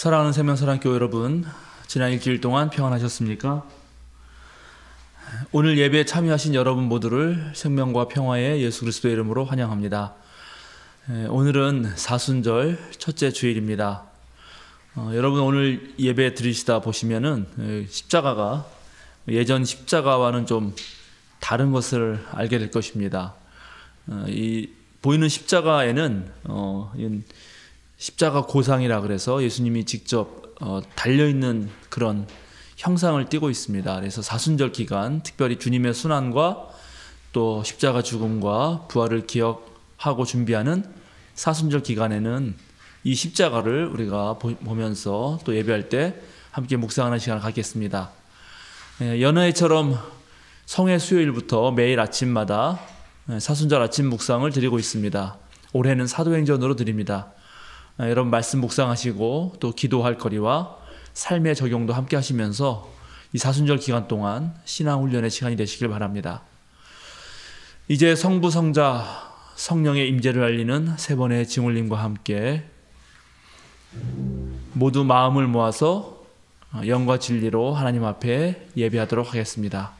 사랑하는 생명사랑교회 여러분, 지난 일주일 동안 평안하셨습니까? 오늘 예배에 참여하신 여러분 모두를 생명과 평화의 예수 그리스도의 이름으로 환영합니다. 오늘은 사순절 첫째 주일입니다. 여러분 오늘 예배 드리시다 보시면은 십자가가 예전 십자가와는 좀 다른 것을 알게 될 것입니다. 이 보이는 십자가에는 십자가 고상이라 그래서 예수님이 직접 달려있는 그런 형상을 띠고 있습니다. 그래서 사순절 기간 특별히 주님의 순환과 또 십자가 죽음과 부활을 기억하고 준비하는 사순절 기간에는 이 십자가를 우리가 보면서 또 예배할 때 함께 묵상하는 시간을 갖겠습니다. 여느 해처럼 성회 수요일부터 매일 아침마다 사순절 아침 묵상을 드리고 있습니다. 올해는 사도행전으로 드립니다. 여러분 말씀 묵상하시고 또 기도할 거리와 삶의 적용도 함께 하시면서 이 사순절 기간 동안 신앙훈련의 시간이 되시길 바랍니다. 이제 성부, 성자, 성령의 임재를 알리는 세 번의 증울림과 함께 모두 마음을 모아서 영과 진리로 하나님 앞에 예배하도록 하겠습니다.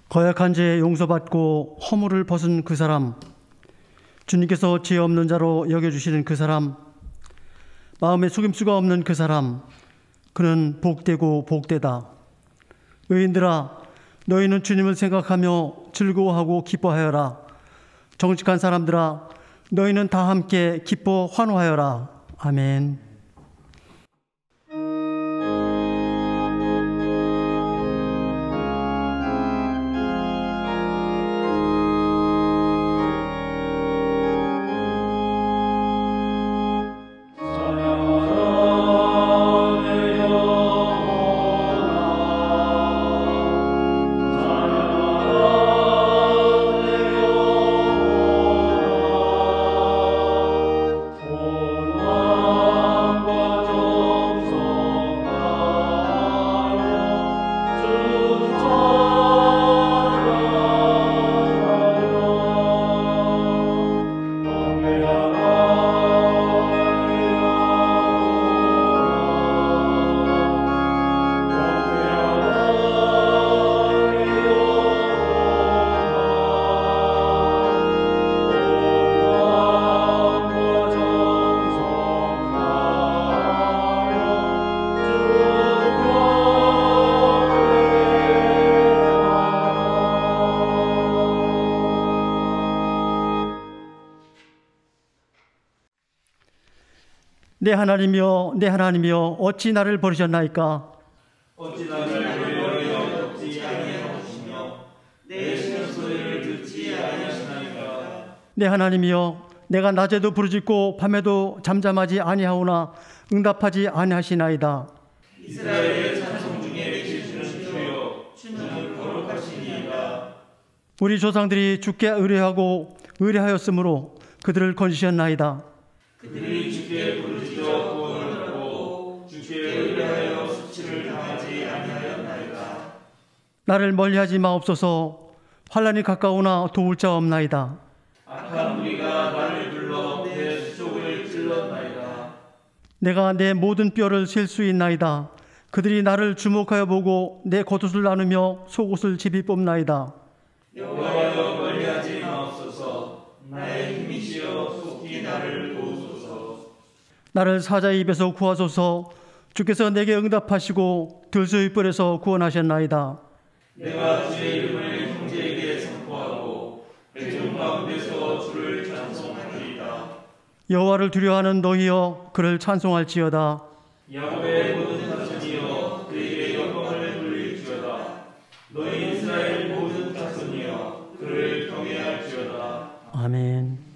거역한 죄 용서받고 허물을 벗은 그 사람, 주님께서 죄 없는 자로 여겨주시는 그 사람, 마음에 속임수가 없는 그 사람, 그는 복되고 복되다. 의인들아, 너희는 주님을 생각하며 즐거워하고 기뻐하여라. 정직한 사람들아, 너희는 다 함께 기뻐 환호하여라. 아멘. 내 하나님이여, 내 하나님이여, 어찌 나를 버리셨나이까? 어찌 나를 버려 듣지 아니하시며 내 쉬는 소리를 듣지 아니하시나이까? 내 하나님이여, 내가 낮에도 부르짖고 밤에도 잠잠하지 아니하오나 응답하지 아니하시나이다. 이스라엘의 찬송 중에 계시는 주여, 주는 거룩하시니이다. 우리 조상들이 주께 의뢰하였으므로 그들을 건지셨나이다. 그들이 주께 부르짖어 구원을 얻고 주께 의뢰하여 수치를 당하지 아니하였나이다. 나를 멀리하지 마옵소서. 환난이 가까우나 도울 자 없나이다. 악한 무리가 나를 둘러 내 수족을 찔렀나이다. 내가 내 모든 뼈를 셀 수 있나이다. 그들이 나를 주목하여 보고 내 겉옷을 나누며 속옷을 제비 뽑나이다. 여호와여 멀리하지 마옵소서. 나의 힘이시여 속히 나를 도우소서. 나를 사자의 입에서 구하소서. 주께서 내게 응답하시고 들소의 뿔에서 구원하셨나이다. 내가 주의 이름을 형제에게 선포하고 백성 가운데서 주를 찬송하리이다. 여호와를 두려워하는 너희여 그를 찬송할지어다. 야곱의 모든 자손이여 그에게 영광을 돌릴지어다. 너희 이스라엘 모든 자손이여 그를 경외할지어다. 아멘.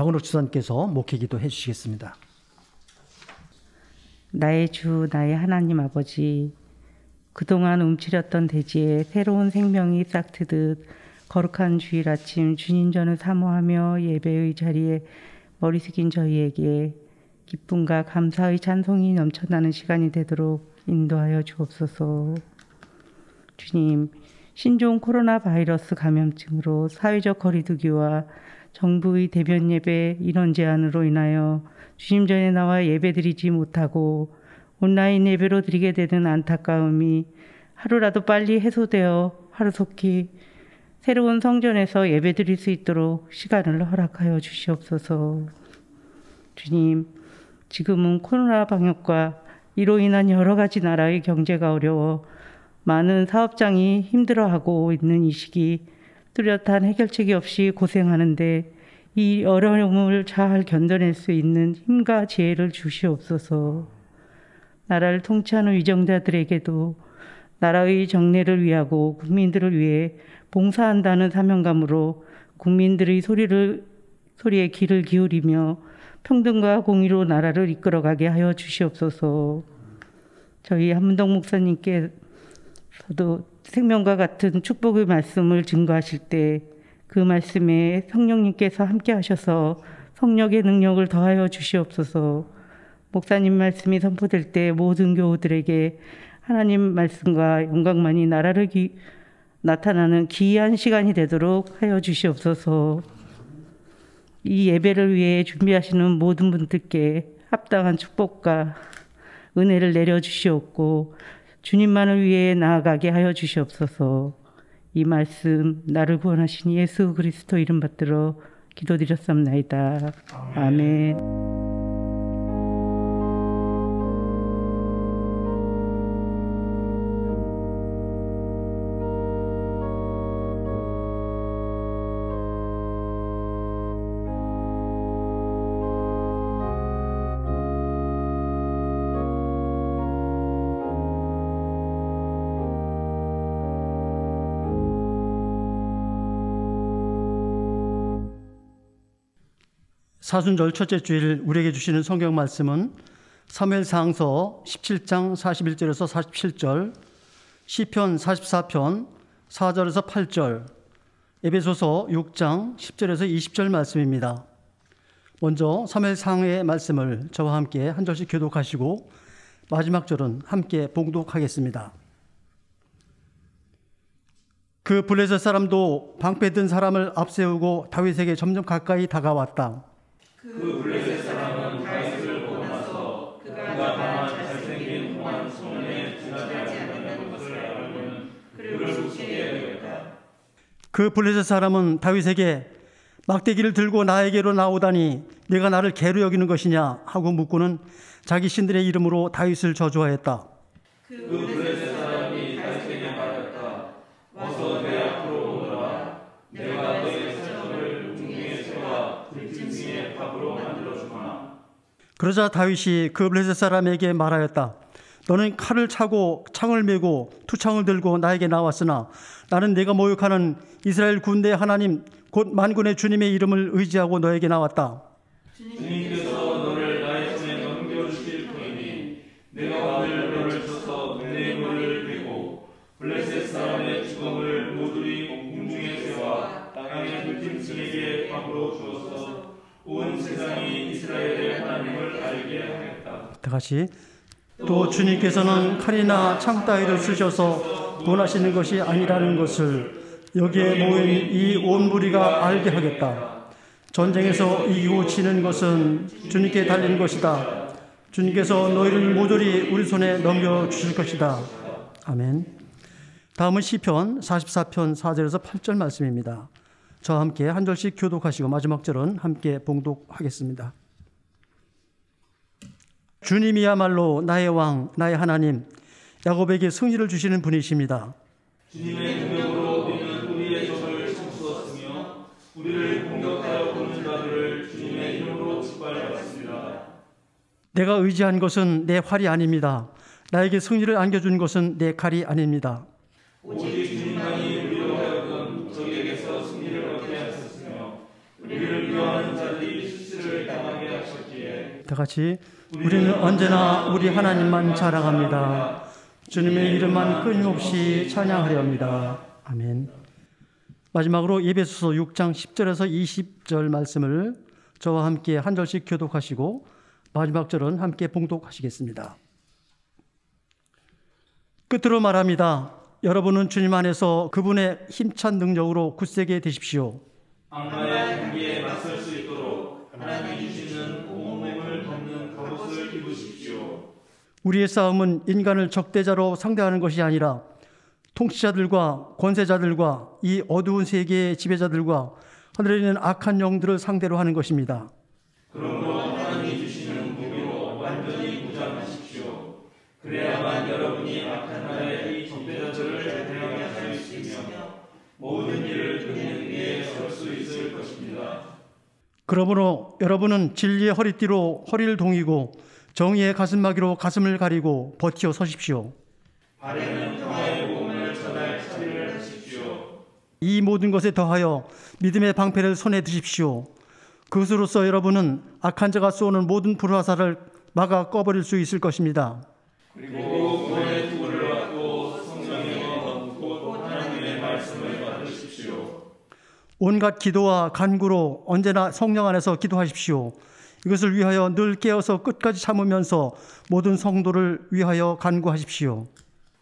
박은옥 주사님께서 목회기도 해주시겠습니다. 나의 주 나의 하나님 아버지, 그동안 움츠렸던 대지에 새로운 생명이 싹트듯 거룩한 주일 아침 주님 전을 사모하며 예배의 자리에 머리 숙인 저희에게 기쁨과 감사의 찬송이 넘쳐나는 시간이 되도록 인도하여 주옵소서. 주님, 신종 코로나 바이러스 감염증으로 사회적 거리두기와 정부의 대변 예배 인원 제한으로 인하여 주님 전에 나와 예배드리지 못하고 온라인 예배로 드리게 되는 안타까움이 하루라도 빨리 해소되어 하루속히 새로운 성전에서 예배드릴 수 있도록 시간을 허락하여 주시옵소서. 주님, 지금은 코로나 방역과 이로 인한 여러 가지 나라의 경제가 어려워 많은 사업장이 힘들어하고 있는 이 시기 뚜렷한 해결책이 없이 고생하는데 이 어려움을 잘 견뎌낼 수 있는 힘과 지혜를 주시옵소서. 나라를 통치하는 위정자들에게도 나라의 정례를 위하고 국민들을 위해 봉사한다는 사명감으로 국민들의 소리에 귀를 기울이며 평등과 공의로 나라를 이끌어가게 하여 주시옵소서. 저희 한문동 목사님께서도 생명과 같은 축복의 말씀을 증거하실 때 그 말씀에 성령님께서 함께 하셔서 성령의 능력을 더하여 주시옵소서. 목사님 말씀이 선포될 때 모든 교우들에게 하나님 말씀과 영광만이 나라를 나타나는 기이한 시간이 되도록 하여 주시옵소서. 이 예배를 위해 준비하시는 모든 분들께 합당한 축복과 은혜를 내려주시옵고 주님만을 위해 나아가게 하여 주시옵소서. 이 말씀 나를 구원하신 예수 그리스도 이름 받들어 기도드렸사옵나이다. 아멘. 사순절 첫째 주일 우리에게 주시는 성경 말씀은 사무엘상서 17장 41절에서 47절, 시편 44편 4절에서 8절, 에베소서 6장 10절에서 20절 말씀입니다. 먼저 사무엘상의 말씀을 저와 함께 한 절씩 교독하시고 마지막 절은 함께 봉독하겠습니다. 그 블레셋 사람도 방패든 사람을 앞세우고 다윗에게 점점 가까이 다가왔다. 그 블레셋 사람은 다윗을 보고 나서 그가 다만 잘생긴 홍한 소년에 지나지 않는 것을 알고는 그를 속이게 되었다. 그 블레셋 사람은 다윗에게 막대기를 들고 나에게로 나오다니 네가 나를 개로 여기는 것이냐 하고 묻고는 자기 신들의 이름으로 다윗을 저주하였다. 그 블레셋 사람이 다윗에게 말하였다. 어서 내 앞으로 오너라. 내가 너의 살점을 궁중에 세워 들짐승의 밥으로 만들어주마. 그러자 다윗이 그 블레셋 사람에게 말하였다. 너는 칼을 차고 창을 메고 투창을 들고 나에게 나왔으나 나는 내가 모욕하는 이스라엘 군대의 하나님 곧 만군의 주님의 이름을 의지하고 너에게 나왔다. 주님께서 너를 나의 손에 넘겨주실 터이니 내가 오늘 너를 쳐서 내 물을 베고 블레셋 사람의 죽음을 모조리 공중에 세워 땅의 들짐승에게 밥으로 주어서 온 세상이 이스라엘의 하나님을 알게 하겠다. 다같이 또 주님께서는 칼이나 창 따위를 쓰셔서 원하시는 것이 아니라는 것을 여기에 모인 이 온 무리가 알게 하겠다. 전쟁에서 이기고 지는 것은 주님께 달린 것이다. 주님께서 너희를 모조리 우리 손에 넘겨주실 것이다. 아멘. 다음은 시편 44편 4절에서 8절 말씀입니다. 저와 함께 한 절씩 교독하시고 마지막 절은 함께 봉독하겠습니다. 주님이야말로 나의 왕, 나의 하나님, 야곱에게 승리를 주시는 분이십니다. 주님의 능력으로 우리는 우리의 적을 참수었으며 우리를 공격하여 오는 자들을 주님의 이름으로 짓밟았습니다. 내가 의지한 것은 내 활이 아닙니다. 나에게 승리를 안겨준 것은 내 칼이 아닙니다. 오직 주님만이 우리로 하여금 적에게서 승리를 얻게 하셨으며 우리를 미워하는 자들이 실수를 당하게 하셨기에 다 같이 우리는 언제나 우리 하나님만 자랑합니다. 주님의 이름만 끊임없이 찬양하렵니다. 아멘. 마지막으로 에베소서 6장 10절에서 20절 말씀을 저와 함께 한 절씩 교독하시고 마지막 절은 함께 봉독하시겠습니다. 끝으로 말합니다. 여러분은 주님 안에서 그분의 힘찬 능력으로 굳세게 되십시오. 악마의 공기에 맞설 수 있도록 하나님이 주시는 온몸을 덮는 갑옷을 입으십시오. 우리의 싸움은 인간을 적대자로 상대하는 것이 아니라 통치자들과 권세자들과 이 어두운 세계의 지배자들과 하늘에 있는 악한 영들을 상대로 하는 것입니다. 그러므로 하나님이 주시는 무기로 완전히 무장하십시오. 그래야만 여러분이 악한 날에 이 적대자들을 대항해 할 수 있으며 모든 일을 끊는 위에 설 수 있을 것입니다. 그러므로 여러분은 진리의 허리띠로 허리를 동이고 정의의 가슴막이로 가슴을 가리고 버티어 서십시오. 발에는 평화의 복음을 전할 차비를 하십시오. 이 모든 것에 더하여 믿음의 방패를 손에 드십시오. 그것으로서 여러분은 악한 자가 쏘는 모든 불화살을 막아 꺼버릴 수 있을 것입니다. 그리고 구원의 투구를 받고 성령의 곧 하나님의 말씀을 받으십시오. 온갖 기도와 간구로 언제나 성령 안에서 기도하십시오. 이것을 위하여 늘 깨어서 끝까지 참으면서 모든 성도를 위하여 간구하십시오.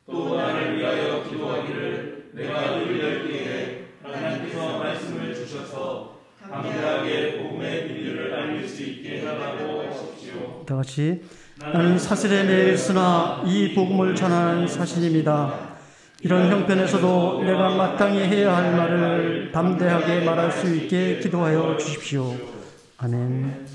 또 나를 위하여 기도하기를 내가 늘 열기에 하나님께서 말씀을 주셔서 담대하게 복음의 비밀을 알릴 수 있게 하라고 하십시오. 다 같이 나는 사슬에 매여 있으나 이 복음을 전하는 사신입니다. 이런 형편에서도 내가 마땅히 해야 할 말을 담대하게 말할 수 있게 기도하여 주십시오. 아멘.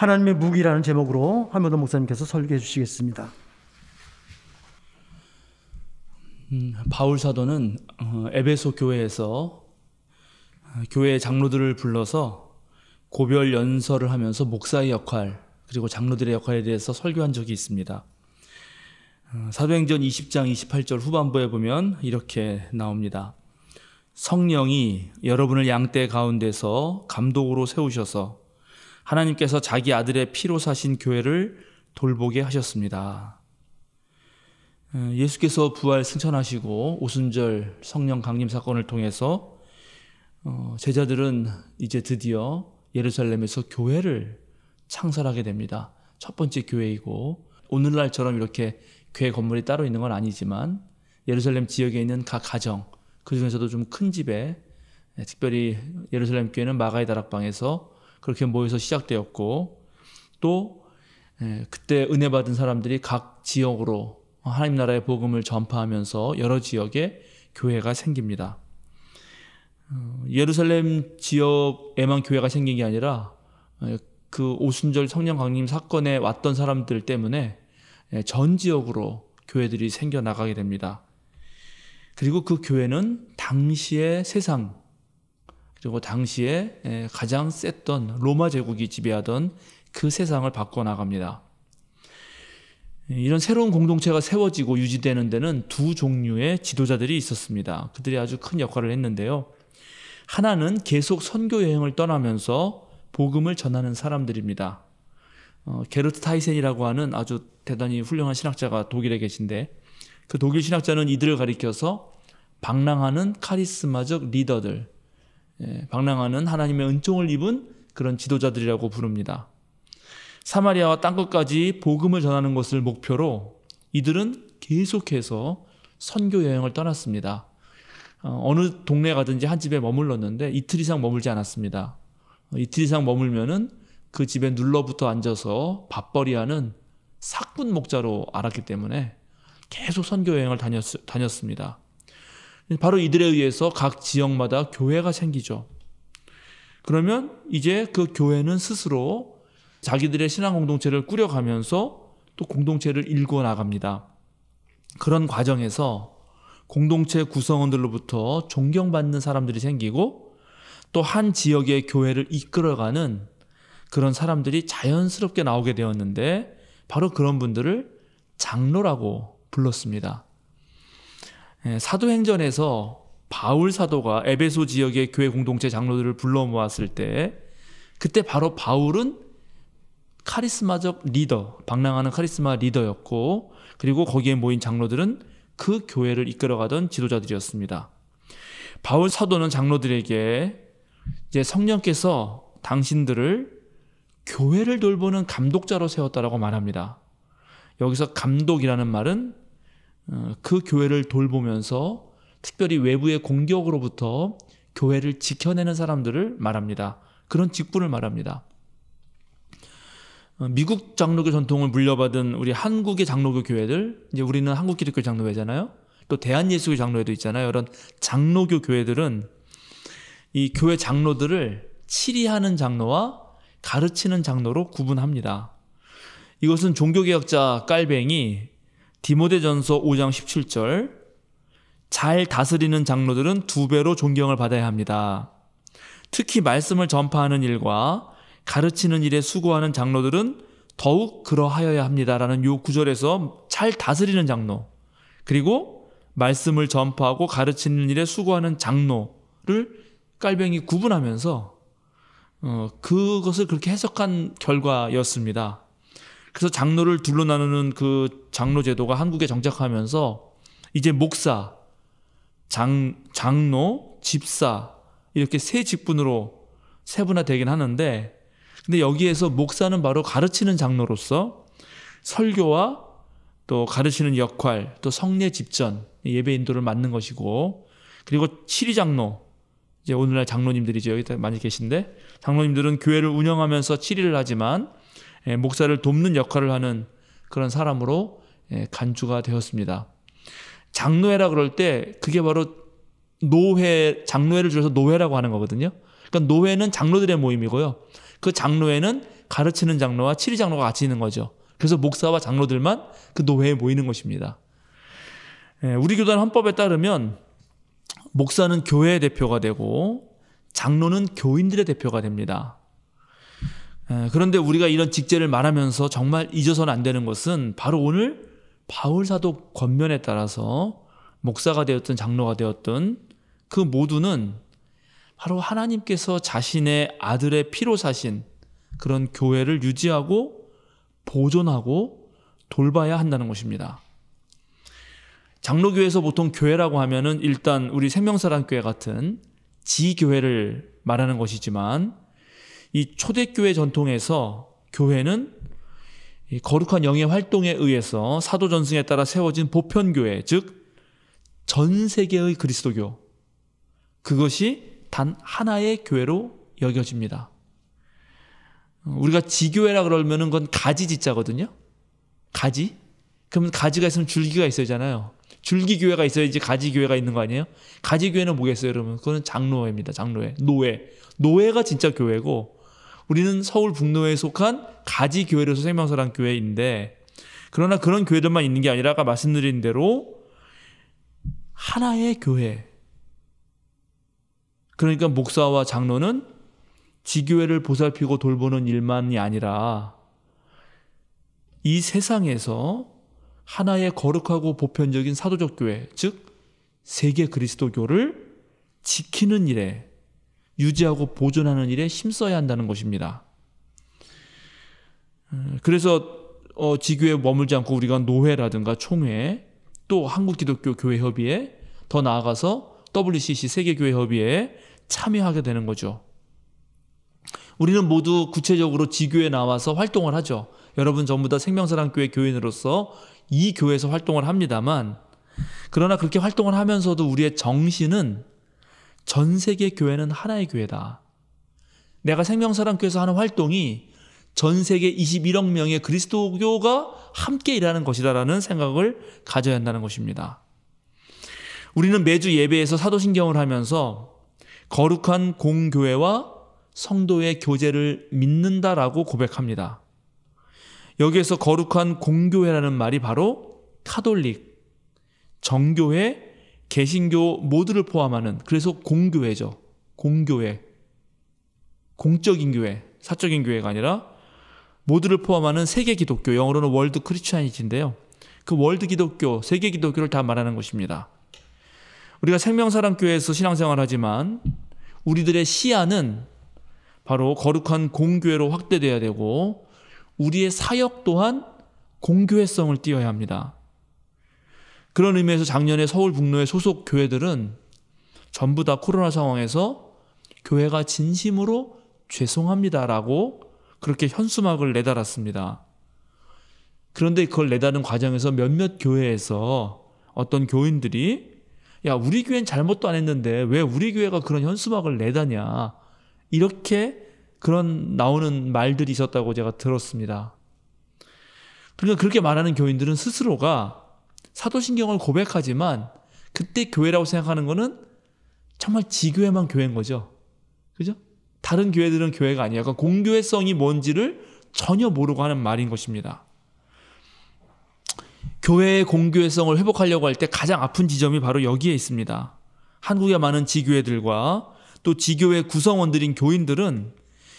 하나님의 무기라는 제목으로 한명도 목사님께서 설교해 주시겠습니다. 바울 사도는 에베소 교회에서 교회 장로들을 불러서 고별 연설을 하면서 목사의 역할 그리고 장로들의 역할에 대해서 설교한 적이 있습니다. 사도행전 20장 28절 후반부에 보면 이렇게 나옵니다. 성령이 여러분을 양떼 가운데서 감독으로 세우셔서 하나님께서 자기 아들의 피로 사신 교회를 돌보게 하셨습니다. 예수께서 부활 승천하시고 오순절 성령 강림 사건을 통해서 제자들은 이제 드디어 예루살렘에서 교회를 창설하게 됩니다. 첫 번째 교회이고 오늘날처럼 이렇게 교회 건물이 따로 있는 건 아니지만 예루살렘 지역에 있는 각 가정 그 중에서도 좀 큰 집에 특별히 예루살렘 교회는 마가의 다락방에서 그렇게 모여서 시작되었고 또 그때 은혜 받은 사람들이 각 지역으로 하나님 나라의 복음을 전파하면서 여러 지역에 교회가 생깁니다. 예루살렘 지역에만 교회가 생긴 게 아니라 그 오순절 성령 강림 사건에 왔던 사람들 때문에 전 지역으로 교회들이 생겨나가게 됩니다. 그리고 그 교회는 당시의 세상 그리고 당시에 가장 셌던 로마 제국이 지배하던 그 세상을 바꿔나갑니다. 이런 새로운 공동체가 세워지고 유지되는 데는 두 종류의 지도자들이 있었습니다. 그들이 아주 큰 역할을 했는데요. 하나는 계속 선교 여행을 떠나면서 복음을 전하는 사람들입니다. 게르트 타이센이라고 하는 아주 대단히 훌륭한 신학자가 독일에 계신데 그 독일 신학자는 이들을 가리켜서 방랑하는 카리스마적 리더들, 방랑하는 하나님의 은총을 입은 그런 지도자들이라고 부릅니다. 사마리아와 땅끝까지 복음을 전하는 것을 목표로 이들은 계속해서 선교 여행을 떠났습니다. 어느 동네 가든지 한 집에 머물렀는데 이틀 이상 머물지 않았습니다. 이틀 이상 머물면은 그 집에 눌러붙어 앉아서 밥벌이하는 사꾼 목자로 알았기 때문에 계속 선교 여행을 다녔습니다. 바로 이들에 의해서 각 지역마다 교회가 생기죠. 그러면 이제 그 교회는 스스로 자기들의 신앙 공동체를 꾸려가면서 또 공동체를 일궈 나갑니다. 그런 과정에서 공동체 구성원들로부터 존경받는 사람들이 생기고 또 한 지역의 교회를 이끌어가는 그런 사람들이 자연스럽게 나오게 되었는데 바로 그런 분들을 장로라고 불렀습니다. 사도행전에서 바울 사도가 에베소 지역의 교회 공동체 장로들을 불러 모았을 때 그때 바로 바울은 카리스마적 리더, 방랑하는 카리스마 리더였고 그리고 거기에 모인 장로들은 그 교회를 이끌어가던 지도자들이었습니다. 바울 사도는 장로들에게 이제 성령께서 당신들을 교회를 돌보는 감독자로 세웠다라고 말합니다. 여기서 감독이라는 말은 그 교회를 돌보면서 특별히 외부의 공격으로부터 교회를 지켜내는 사람들을 말합니다. 그런 직분을 말합니다. 미국 장로교 전통을 물려받은 우리 한국의 장로교 교회들, 이제 우리는 한국기독교 장로회잖아요. 또 대한예수교 장로회도 있잖아요. 이런 장로교 교회들은 이 교회 장로들을 치리하는 장로와 가르치는 장로로 구분합니다. 이것은 종교개혁자 깔뱅이 디모데전서 5장 17절 잘 다스리는 장로들은 2배로 존경을 받아야 합니다. 특히 말씀을 전파하는 일과 가르치는 일에 수고하는 장로들은 더욱 그러하여야 합니다라는 요 구절에서 잘 다스리는 장로 그리고 말씀을 전파하고 가르치는 일에 수고하는 장로를 깔뱅이 구분하면서 그것을 그렇게 해석한 결과였습니다. 그래서 장로를 둘로 나누는 그 장로 제도가 한국에 정착하면서 이제 목사, 장로, 집사 이렇게 세 직분으로 세분화되긴 하는데 근데 여기에서 목사는 바로 가르치는 장로로서 설교와 또 가르치는 역할, 또 성례 집전, 예배 인도를 맡는 것이고 그리고 치리장로, 이제 오늘날 장로님들이죠. 여기 많이 계신데 장로님들은 교회를 운영하면서 치리를 하지만 목사를 돕는 역할을 하는 그런 사람으로 간주가 되었습니다. 장로회라 그럴 때 그게 바로 노회, 장로회를 줄여서 노회라고 하는 거거든요. 그러니까 노회는 장로들의 모임이고요. 그 장로회는 가르치는 장로와 치리장로가 같이 있는 거죠. 그래서 목사와 장로들만 그 노회에 모이는 것입니다. 우리 교단 헌법에 따르면 목사는 교회의 대표가 되고 장로는 교인들의 대표가 됩니다. 그런데 우리가 이런 직제를 말하면서 정말 잊어서는 안 되는 것은 바로 오늘 바울 사도 권면에 따라서 목사가 되었든 장로가 되었든 그 모두는 바로 하나님께서 자신의 아들의 피로 사신 그런 교회를 유지하고 보존하고 돌봐야 한다는 것입니다. 장로교회에서 보통 교회라고 하면은 일단 우리 생명사랑교회 같은 지교회를 말하는 것이지만 이 초대교회 전통에서 교회는 이 거룩한 영의 활동에 의해서 사도 전승에 따라 세워진 보편교회, 즉 전 세계의 그리스도교, 그것이 단 하나의 교회로 여겨집니다. 우리가 지교회라 그러면은 그건 가지지자거든요. 가지? 그러면 가지가 있으면 줄기가 있어야잖아요. 줄기교회가 있어야지 가지교회가 있는 거 아니에요? 가지교회는 뭐겠어요, 여러분? 그거는 장로회입니다. 장로회. 노회. 노회가 진짜 교회고 우리는 서울 북노회에 속한 가지교회로서 생명사랑교회인데 그러나 그런 교회들만 있는 게 아니라 아까 말씀드린 대로 하나의 교회. 그러니까 목사와 장로는 지교회를 보살피고 돌보는 일만이 아니라 이 세상에서 하나의 거룩하고 보편적인 사도적 교회, 즉 세계 그리스도교를 지키는 일에, 유지하고 보존하는 일에 힘써야 한다는 것입니다. 그래서 지교회에 머물지 않고 우리가 노회라든가 총회, 또 한국기독교교회협의회, 더 나아가서 WCC 세계교회협의회에 참여하게 되는 거죠. 우리는 모두 구체적으로 지교회에 나와서 활동을 하죠. 여러분 전부 다 생명사랑교회 교인으로서 이 교회에서 활동을 합니다만 그러나 그렇게 활동을 하면서도 우리의 정신은 전 세계 교회는 하나의 교회다. 내가 생명사랑교회에서 하는 활동이 전 세계 21억 명의 그리스도교가 함께 일하는 것이다라는 생각을 가져야 한다는 것입니다. 우리는 매주 예배에서 사도신경을 하면서 거룩한 공교회와 성도의 교제를 믿는다라고 고백합니다. 여기에서 거룩한 공교회라는 말이 바로 카톨릭, 정교회, 개신교 모두를 포함하는, 그래서 공교회죠. 공교회. 공적인 교회, 사적인 교회가 아니라 모두를 포함하는 세계 기독교, 영어로는 월드 크리스찬이티인데요. 그 월드 기독교, 세계 기독교를 다 말하는 것입니다. 우리가 생명사랑교회에서 신앙생활을 하지만 우리들의 시야는 바로 거룩한 공교회로 확대돼야 되고 우리의 사역 또한 공교회성을 띄어야 합니다. 그런 의미에서 작년에 서울 북로의 소속 교회들은 전부 다 코로나 상황에서 교회가 진심으로 죄송합니다라고 그렇게 현수막을 내달았습니다. 그런데 그걸 내다는 과정에서 몇몇 교회에서 어떤 교인들이 야, 우리 교회는 잘못도 안 했는데 왜 우리 교회가 그런 현수막을 내다냐, 이렇게 그런 나오는 말들이 있었다고 제가 들었습니다. 그러니까 그렇게 말하는 교인들은 스스로가 사도신경을 고백하지만 그때 교회라고 생각하는 거는 정말 지교회만 교회인 거죠. 그죠? 다른 교회들은 교회가 아니야. 그러니까 공교회성이 뭔지를 전혀 모르고 하는 말인 것입니다. 교회의 공교회성을 회복하려고 할 때 가장 아픈 지점이 바로 여기에 있습니다. 한국의 많은 지교회들과 또 지교회 구성원들인 교인들은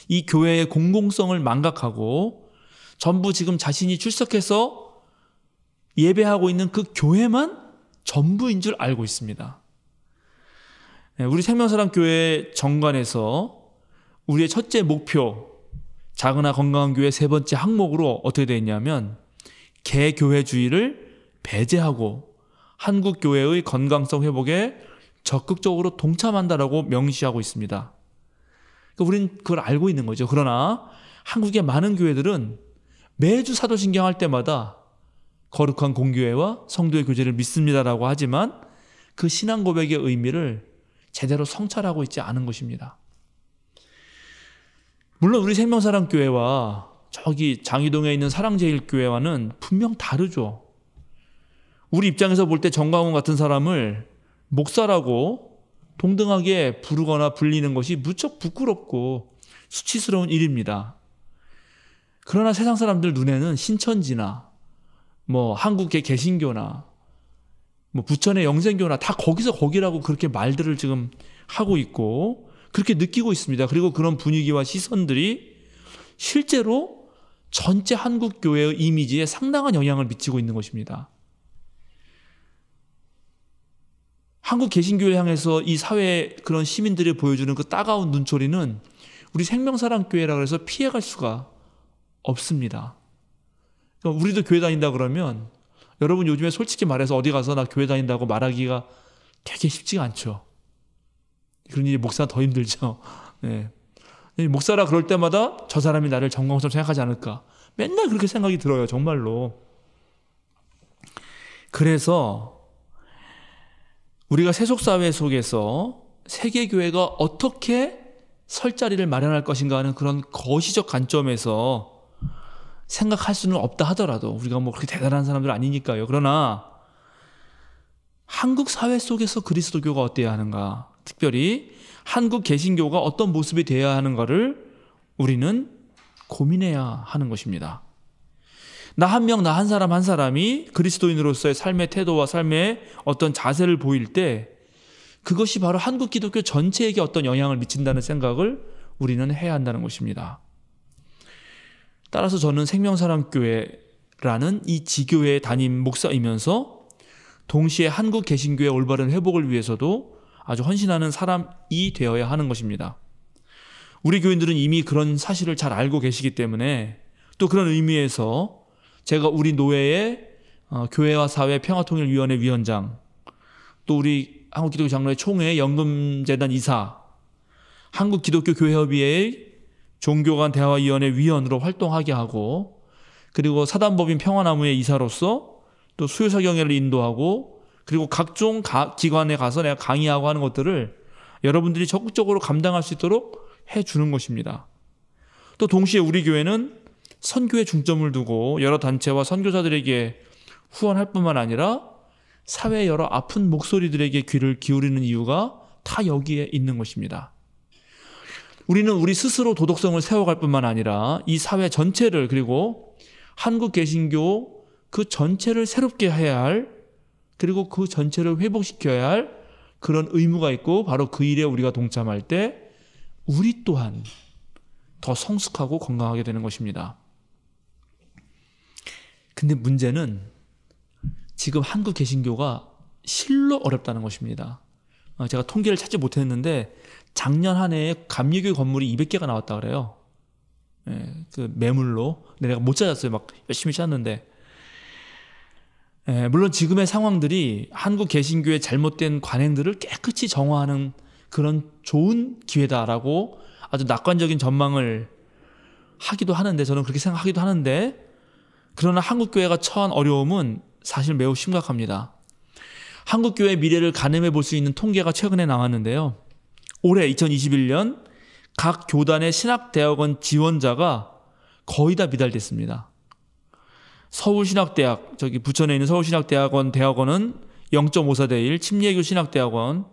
이 교회의 공공성을 망각하고 전부 지금 자신이 출석해서 예배하고 있는 그 교회만 전부인 줄 알고 있습니다. 우리 생명사랑교회 정관에서 우리의 첫째 목표, 작으나 건강한 교회 세 번째 항목으로 어떻게 되어 있냐면 개교회주의를 배제하고 한국교회의 건강성 회복에 적극적으로 동참한다라고 명시하고 있습니다. 그러니까 우리는 그걸 알고 있는 거죠. 그러나 한국의 많은 교회들은 매주 사도신경 할 때마다 거룩한 공교회와 성도의 교제를 믿습니다라고 하지만 그 신앙 고백의 의미를 제대로 성찰하고 있지 않은 것입니다. 물론 우리 생명사랑교회와 저기 장이동에 있는 사랑제일교회와는 분명 다르죠. 우리 입장에서 볼 때 정광훈 같은 사람을 목사라고 동등하게 부르거나 불리는 것이 무척 부끄럽고 수치스러운 일입니다. 그러나 세상 사람들 눈에는 신천지나 한국의 개신교나 부천의 영생교나 다 거기서 거기라고 그렇게 말들을 지금 하고 있고 그렇게 느끼고 있습니다. 그리고 그런 분위기와 시선들이 실제로 전체 한국교회의 이미지에 상당한 영향을 미치고 있는 것입니다. 한국 개신교를 향해서 이 사회의 그런 시민들이 보여주는 그 따가운 눈초리는 우리 생명사랑교회라고 해서 피해갈 수가 없습니다. 그러니까 우리도 교회 다닌다 그러면 여러분 요즘에 솔직히 말해서 어디 가서 나 교회 다닌다고 말하기가 되게 쉽지가 않죠. 그런 일이 목사가 더 힘들죠. 네. 목사라 그럴 때마다 저 사람이 나를 정광훈처럼 생각하지 않을까. 맨날 그렇게 생각이 들어요. 정말로. 그래서 우리가 세속사회 속에서 세계교회가 어떻게 설 자리를 마련할 것인가 하는 그런 거시적 관점에서 생각할 수는 없다 하더라도 우리가 그렇게 대단한 사람들 아니니까요. 그러나 한국 사회 속에서 그리스도교가 어때야 하는가, 특별히 한국 개신교가 어떤 모습이 되어야 하는가를 우리는 고민해야 하는 것입니다. 나 한 명, 나 한 사람 한 사람이 그리스도인으로서의 삶의 태도와 삶의 어떤 자세를 보일 때 그것이 바로 한국 기독교 전체에게 어떤 영향을 미친다는 생각을 우리는 해야 한다는 것입니다. 따라서 저는 생명사랑교회라는 이 지교회 담임 목사이면서 동시에 한국 개신교의 올바른 회복을 위해서도 아주 헌신하는 사람이 되어야 하는 것입니다. 우리 교인들은 이미 그런 사실을 잘 알고 계시기 때문에 또 그런 의미에서 제가 우리 노회의 교회와 사회 평화통일위원회 위원장, 또 우리 한국기독교 장로회 총회 연금재단 이사, 한국기독교교회협의회의 종교간 대화위원회 위원으로 활동하게 하고, 그리고 사단법인 평화나무의 이사로서 또 수요사경회를 인도하고, 그리고 각종 기관에 가서 내가 강의하고 하는 것들을 여러분들이 적극적으로 감당할 수 있도록 해주는 것입니다. 또 동시에 우리 교회는 선교에 중점을 두고 여러 단체와 선교사들에게 후원할 뿐만 아니라 사회의 여러 아픈 목소리들에게 귀를 기울이는 이유가 다 여기에 있는 것입니다. 우리는 우리 스스로 도덕성을 세워갈 뿐만 아니라 이 사회 전체를, 그리고 한국 개신교 그 전체를 새롭게 해야 할, 그리고 그 전체를 회복시켜야 할 그런 의무가 있고, 바로 그 일에 우리가 동참할 때 우리 또한 더 성숙하고 건강하게 되는 것입니다. 근데 문제는 지금 한국 개신교가 실로 어렵다는 것입니다. 제가 통계를 찾지 못했는데 작년 한 해에 감리교 건물이 200개가 나왔다 그래요. 그 매물로. 근데 내가 못 찾았어요. 막 열심히 찾았는데. 물론 지금의 상황들이 한국 개신교의 잘못된 관행들을 깨끗이 정화하는 그런 좋은 기회다라고 아주 낙관적인 전망을 하기도 하는데, 저는 그렇게 생각하기도 하는데, 그러나 한국교회가 처한 어려움은 사실 매우 심각합니다. 한국교회의 미래를 가늠해 볼 수 있는 통계가 최근에 나왔는데요. 올해 2021년 각 교단의 신학대학원 지원자가 거의 다 미달됐습니다. 서울신학대학, 저기 부천에 있는 서울신학대학원 대학원은 0.54대 1, 침례교 신학대학원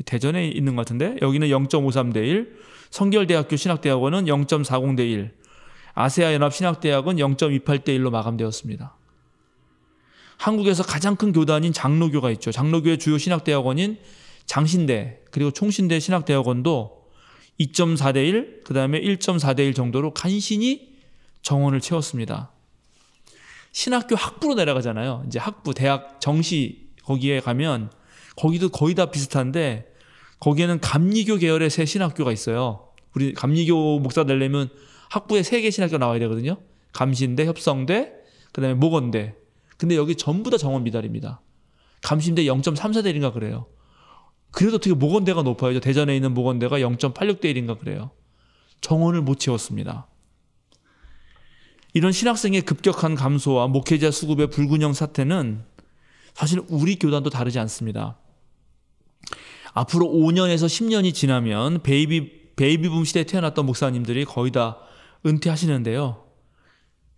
대전에 있는 것 같은데 여기는 0.53대 1, 성결대학교 신학대학원은 0.40대 1, 아세아연합신학대학은 0.28대 1로 마감되었습니다. 한국에서 가장 큰 교단인 장로교가 있죠. 장로교의 주요 신학대학원인 장신대 그리고 총신대 신학대학원도 2.4대 1, 그 다음에 1.4대 1 정도로 간신히 정원을 채웠습니다. 신학교 학부로 내려가잖아요. 이제 학부, 대학, 정시 거기에 가면 거기도 거의 다 비슷한데 거기에는 감리교 계열의 세 신학교가 있어요. 우리 감리교 목사 되려면 학부에 3개 신학교 나와야 되거든요. 감신대, 협성대, 그 다음에 목원대. 근데 여기 전부 다 정원 미달입니다. 감신대 0.34대 1인가 그래요. 그래도 어떻게 목원대가 높아요. 대전에 있는 목원대가 0.86대 1인가 그래요. 정원을 못 채웠습니다. 이런 신학생의 급격한 감소와 목회자 수급의 불균형 사태는 사실 우리 교단도 다르지 않습니다. 앞으로 5년에서 10년이 지나면 베이비붐 시대에 태어났던 목사님들이 거의 다 은퇴하시는데요.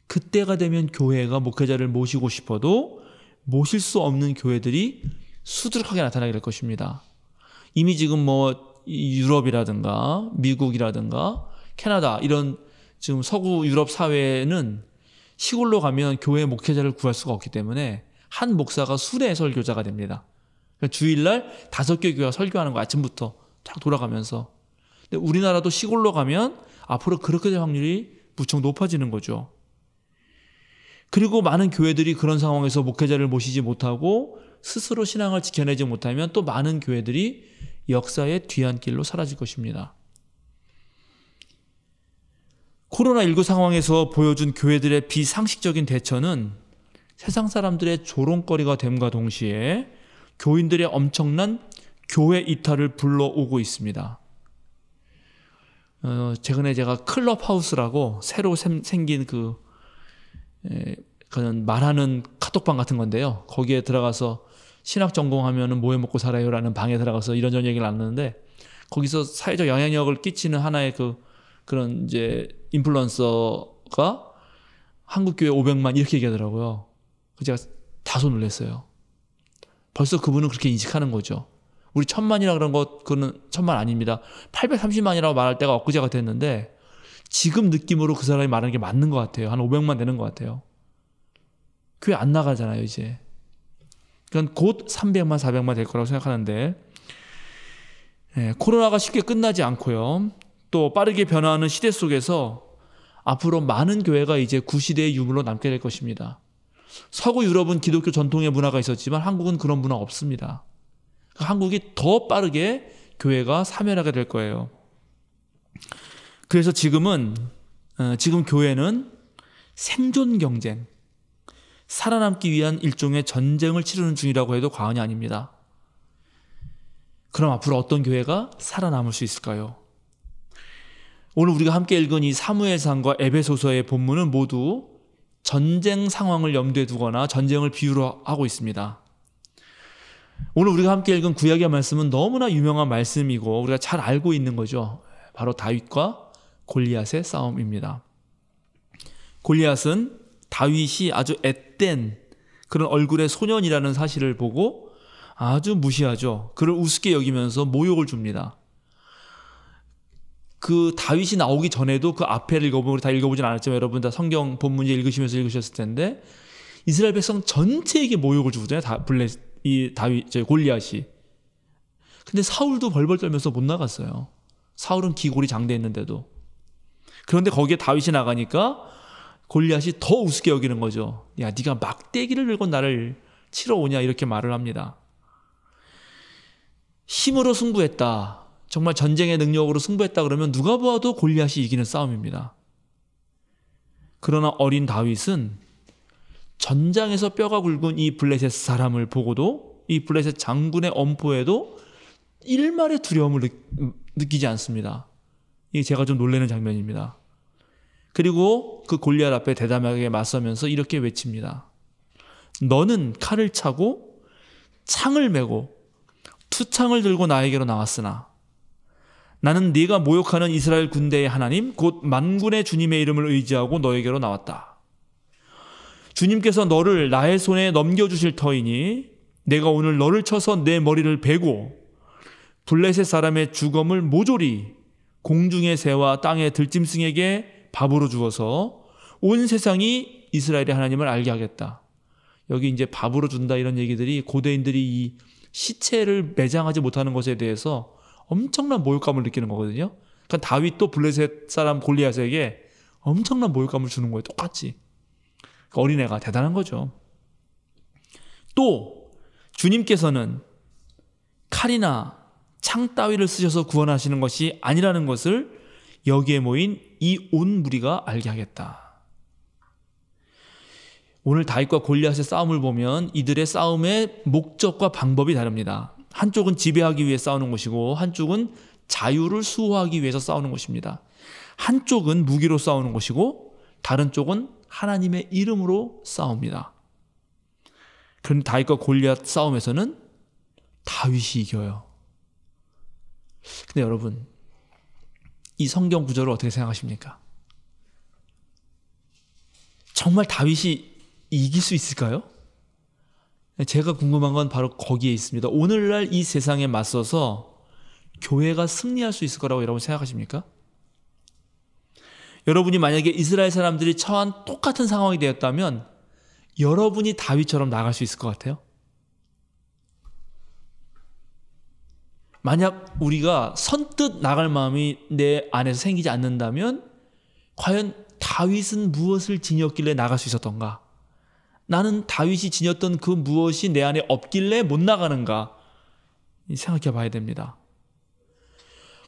그때가 되면 교회가 목회자를 모시고 싶어도 모실 수 없는 교회들이 수두룩하게 나타나게 될 것입니다. 이미 지금 뭐 유럽이라든가 미국이라든가 캐나다 이런 지금 서구 유럽 사회는 시골로 가면 교회 목회자를 구할 수가 없기 때문에 한 목사가 순회 설교자가 됩니다. 그러니까 주일날 5개 교회가 설교하는 거 아침부터 쫙 돌아가면서. 근데 우리나라도 시골로 가면 앞으로 그렇게 될 확률이 무척 높아지는 거죠. 그리고 많은 교회들이 그런 상황에서 목회자를 모시지 못하고 스스로 신앙을 지켜내지 못하면 또 많은 교회들이 역사의 뒤안길로 사라질 것입니다. 코로나19 상황에서 보여준 교회들의 비상식적인 대처는 세상 사람들의 조롱거리가 됨과 동시에 교인들의 엄청난 교회 이탈을 불러오고 있습니다. 최근에 제가 클럽하우스라고 새로 생긴 그런 말하는 카톡방 같은 건데요. 거기에 들어가서 신학 전공하면은 뭐 해 먹고 살아요라는 방에 들어가서 이런저런 얘기를 나누는데 거기서 사회적 영향력을 끼치는 하나의 그런 이제 인플루언서가 한국교회 500만 이렇게 얘기하더라고요. 제가 다소 놀랐어요. 벌써 그분은 그렇게 인식하는 거죠. 우리 1000만이라 그런 거 그거는 1000만 아닙니다. 830만이라고 말할 때가 엊그제 같았는데 지금 느낌으로 그 사람이 말하는 게 맞는 것 같아요. 한 500만 되는 것 같아요. 교회 안 나가잖아요 이제. 그러니까 곧 300만 400만 될 거라고 생각하는데 코로나가 쉽게 끝나지 않고요. 또 빠르게 변화하는 시대 속에서 앞으로 많은 교회가 이제 구시대의 유물로 남게 될 것입니다. 서구 유럽은 기독교 전통의 문화가 있었지만 한국은 그런 문화 없습니다. 한국이 더 빠르게 교회가 사멸하게 될 거예요. 그래서 지금 교회는 생존 경쟁, 살아남기 위한 일종의 전쟁을 치르는 중이라고 해도 과언이 아닙니다. 그럼 앞으로 어떤 교회가 살아남을 수 있을까요? 오늘 우리가 함께 읽은 이 사무엘상과 에베소서의 본문은 모두 전쟁 상황을 염두에 두거나 전쟁을 비유로 하고 있습니다. 오늘 우리가 함께 읽은 구약의 말씀은 너무나 유명한 말씀이고 우리가 잘 알고 있는 거죠. 바로 다윗과 골리앗의 싸움입니다. 골리앗은 다윗이 아주 앳된 그런 얼굴의 소년이라는 사실을 보고 아주 무시하죠. 그를 우습게 여기면서 모욕을 줍니다. 그 다윗이 나오기 전에도 그 앞에를 읽어보면, 우리 다 읽어보진 않았지만 여러분 다 성경 본문제 읽으시면서 읽으셨을 텐데 이스라엘 백성 전체에게 모욕을 주거든요. 골리앗이. 근데 사울도 벌벌 떨면서 못 나갔어요. 사울은 기골이 장대했는데도. 그런데 거기에 다윗이 나가니까 골리앗이 더 우습게 여기는 거죠. 야, 네가 막대기를 들고 나를 치러 오냐, 이렇게 말을 합니다. 힘으로 승부했다, 정말 전쟁의 능력으로 승부했다 그러면 누가 보아도 골리앗이 이기는 싸움입니다. 그러나 어린 다윗은 전장에서 뼈가 굵은 이 블레셋 사람을 보고도, 이 블레셋 장군의 엄포에도 일말의 두려움을 느끼지 않습니다. 이게 제가 좀 놀라는 장면입니다. 그리고 그 골리앗 앞에 대담하게 맞서면서 이렇게 외칩니다. 너는 칼을 차고 창을 메고 투창을 들고 나에게로 나왔으나 나는 네가 모욕하는 이스라엘 군대의 하나님 곧 만군의 주님의 이름을 의지하고 너에게로 나왔다. 주님께서 너를 나의 손에 넘겨주실 터이니 내가 오늘 너를 쳐서 내 머리를 베고 블레셋 사람의 주검을 모조리 공중의 새와 땅의 들짐승에게 밥으로 주어서 온 세상이 이스라엘의 하나님을 알게 하겠다. 여기 이제 밥으로 준다 이런 얘기들이 고대인들이 이 시체를 매장하지 못하는 것에 대해서 엄청난 모욕감을 느끼는 거거든요. 그러니까 다윗도 블레셋 사람 골리앗에게 엄청난 모욕감을 주는 거예요. 똑같이. 그러니까 어린애가 대단한 거죠. 또 주님께서는 칼이나 창 따위를 쓰셔서 구원하시는 것이 아니라는 것을 여기에 모인 이 온 무리가 알게 하겠다. 오늘 다윗과 골리앗의 싸움을 보면 이들의 싸움의 목적과 방법이 다릅니다. 한쪽은 지배하기 위해 싸우는 것이고 한쪽은 자유를 수호하기 위해서 싸우는 것입니다. 한쪽은 무기로 싸우는 것이고 다른 쪽은 하나님의 이름으로 싸웁니다. 그런데 다윗과 골리앗 싸움에서는 다윗이 이겨요. 근데 여러분, 이 성경 구절을 어떻게 생각하십니까? 정말 다윗이 이길 수 있을까요? 제가 궁금한 건 바로 거기에 있습니다. 오늘날 이 세상에 맞서서 교회가 승리할 수 있을 거라고 여러분 생각하십니까? 여러분이 만약에 이스라엘 사람들이 처한 똑같은 상황이 되었다면 여러분이 다윗처럼 나갈 수 있을 것 같아요? 만약 우리가 선뜻 나갈 마음이 내 안에서 생기지 않는다면 과연 다윗은 무엇을 지녔길래 나갈 수 있었던가? 나는 다윗이 지녔던 그 무엇이 내 안에 없길래 못 나가는가? 생각해 봐야 됩니다.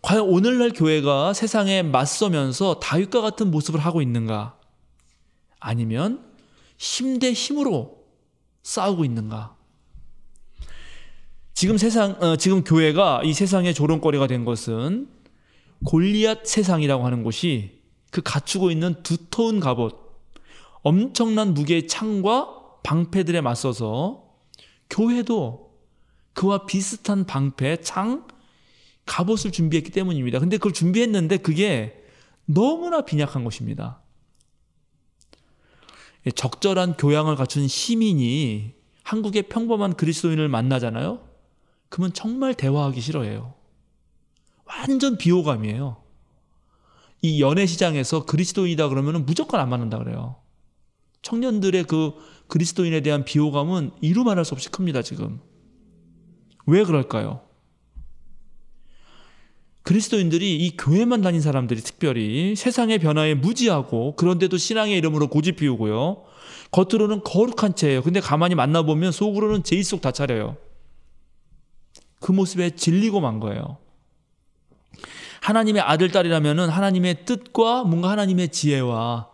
과연 오늘날 교회가 세상에 맞서면서 다윗과 같은 모습을 하고 있는가? 아니면 힘 대 힘으로 싸우고 있는가? 지금 교회가 이 세상의 조롱거리가 된 것은 골리앗 세상이라고 하는 곳이 그 갖추고 있는 두터운 갑옷, 엄청난 무게의 창과 방패들에 맞서서 교회도 그와 비슷한 방패, 창, 갑옷을 준비했기 때문입니다. 근데 그걸 준비했는데 그게 너무나 빈약한 것입니다. 적절한 교양을 갖춘 시민이 한국의 평범한 그리스도인을 만나잖아요. 그러면 정말 대화하기 싫어해요. 완전 비호감이에요. 이 연애 시장에서 그리스도인이다 그러면 무조건 안 만난다 그래요. 청년들의 그 그리스도인에 대한 비호감은 이루 말할 수 없이 큽니다, 지금. 왜 그럴까요? 그리스도인들이, 이 교회만 다닌 사람들이 특별히 세상의 변화에 무지하고 그런데도 신앙의 이름으로 고집 피우고요. 겉으로는 거룩한 채예요. 근데 가만히 만나보면 속으로는 제일속 다 차려요. 그 모습에 질리고 만 거예요. 하나님의 아들, 딸이라면 하나님의 뜻과 뭔가 하나님의 지혜와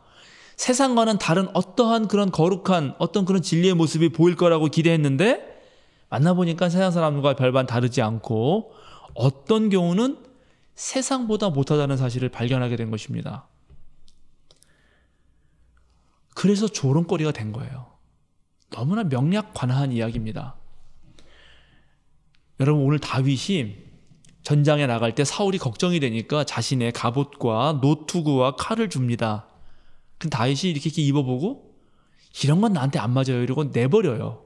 세상과는 다른 어떠한 그런 거룩한 어떤 그런 진리의 모습이 보일 거라고 기대했는데 만나보니까 세상 사람과 별반 다르지 않고 어떤 경우는 세상보다 못하다는 사실을 발견하게 된 것입니다. 그래서 조롱거리가 된 거예요. 너무나 명약관화한 이야기입니다. 여러분, 오늘 다윗이 전장에 나갈 때 사울이 걱정이 되니까 자신의 갑옷과 노투구와 칼을 줍니다. 근데 다윗이 이렇게 입어보고 이런 건 나한테 안 맞아요. 이러고 내버려요.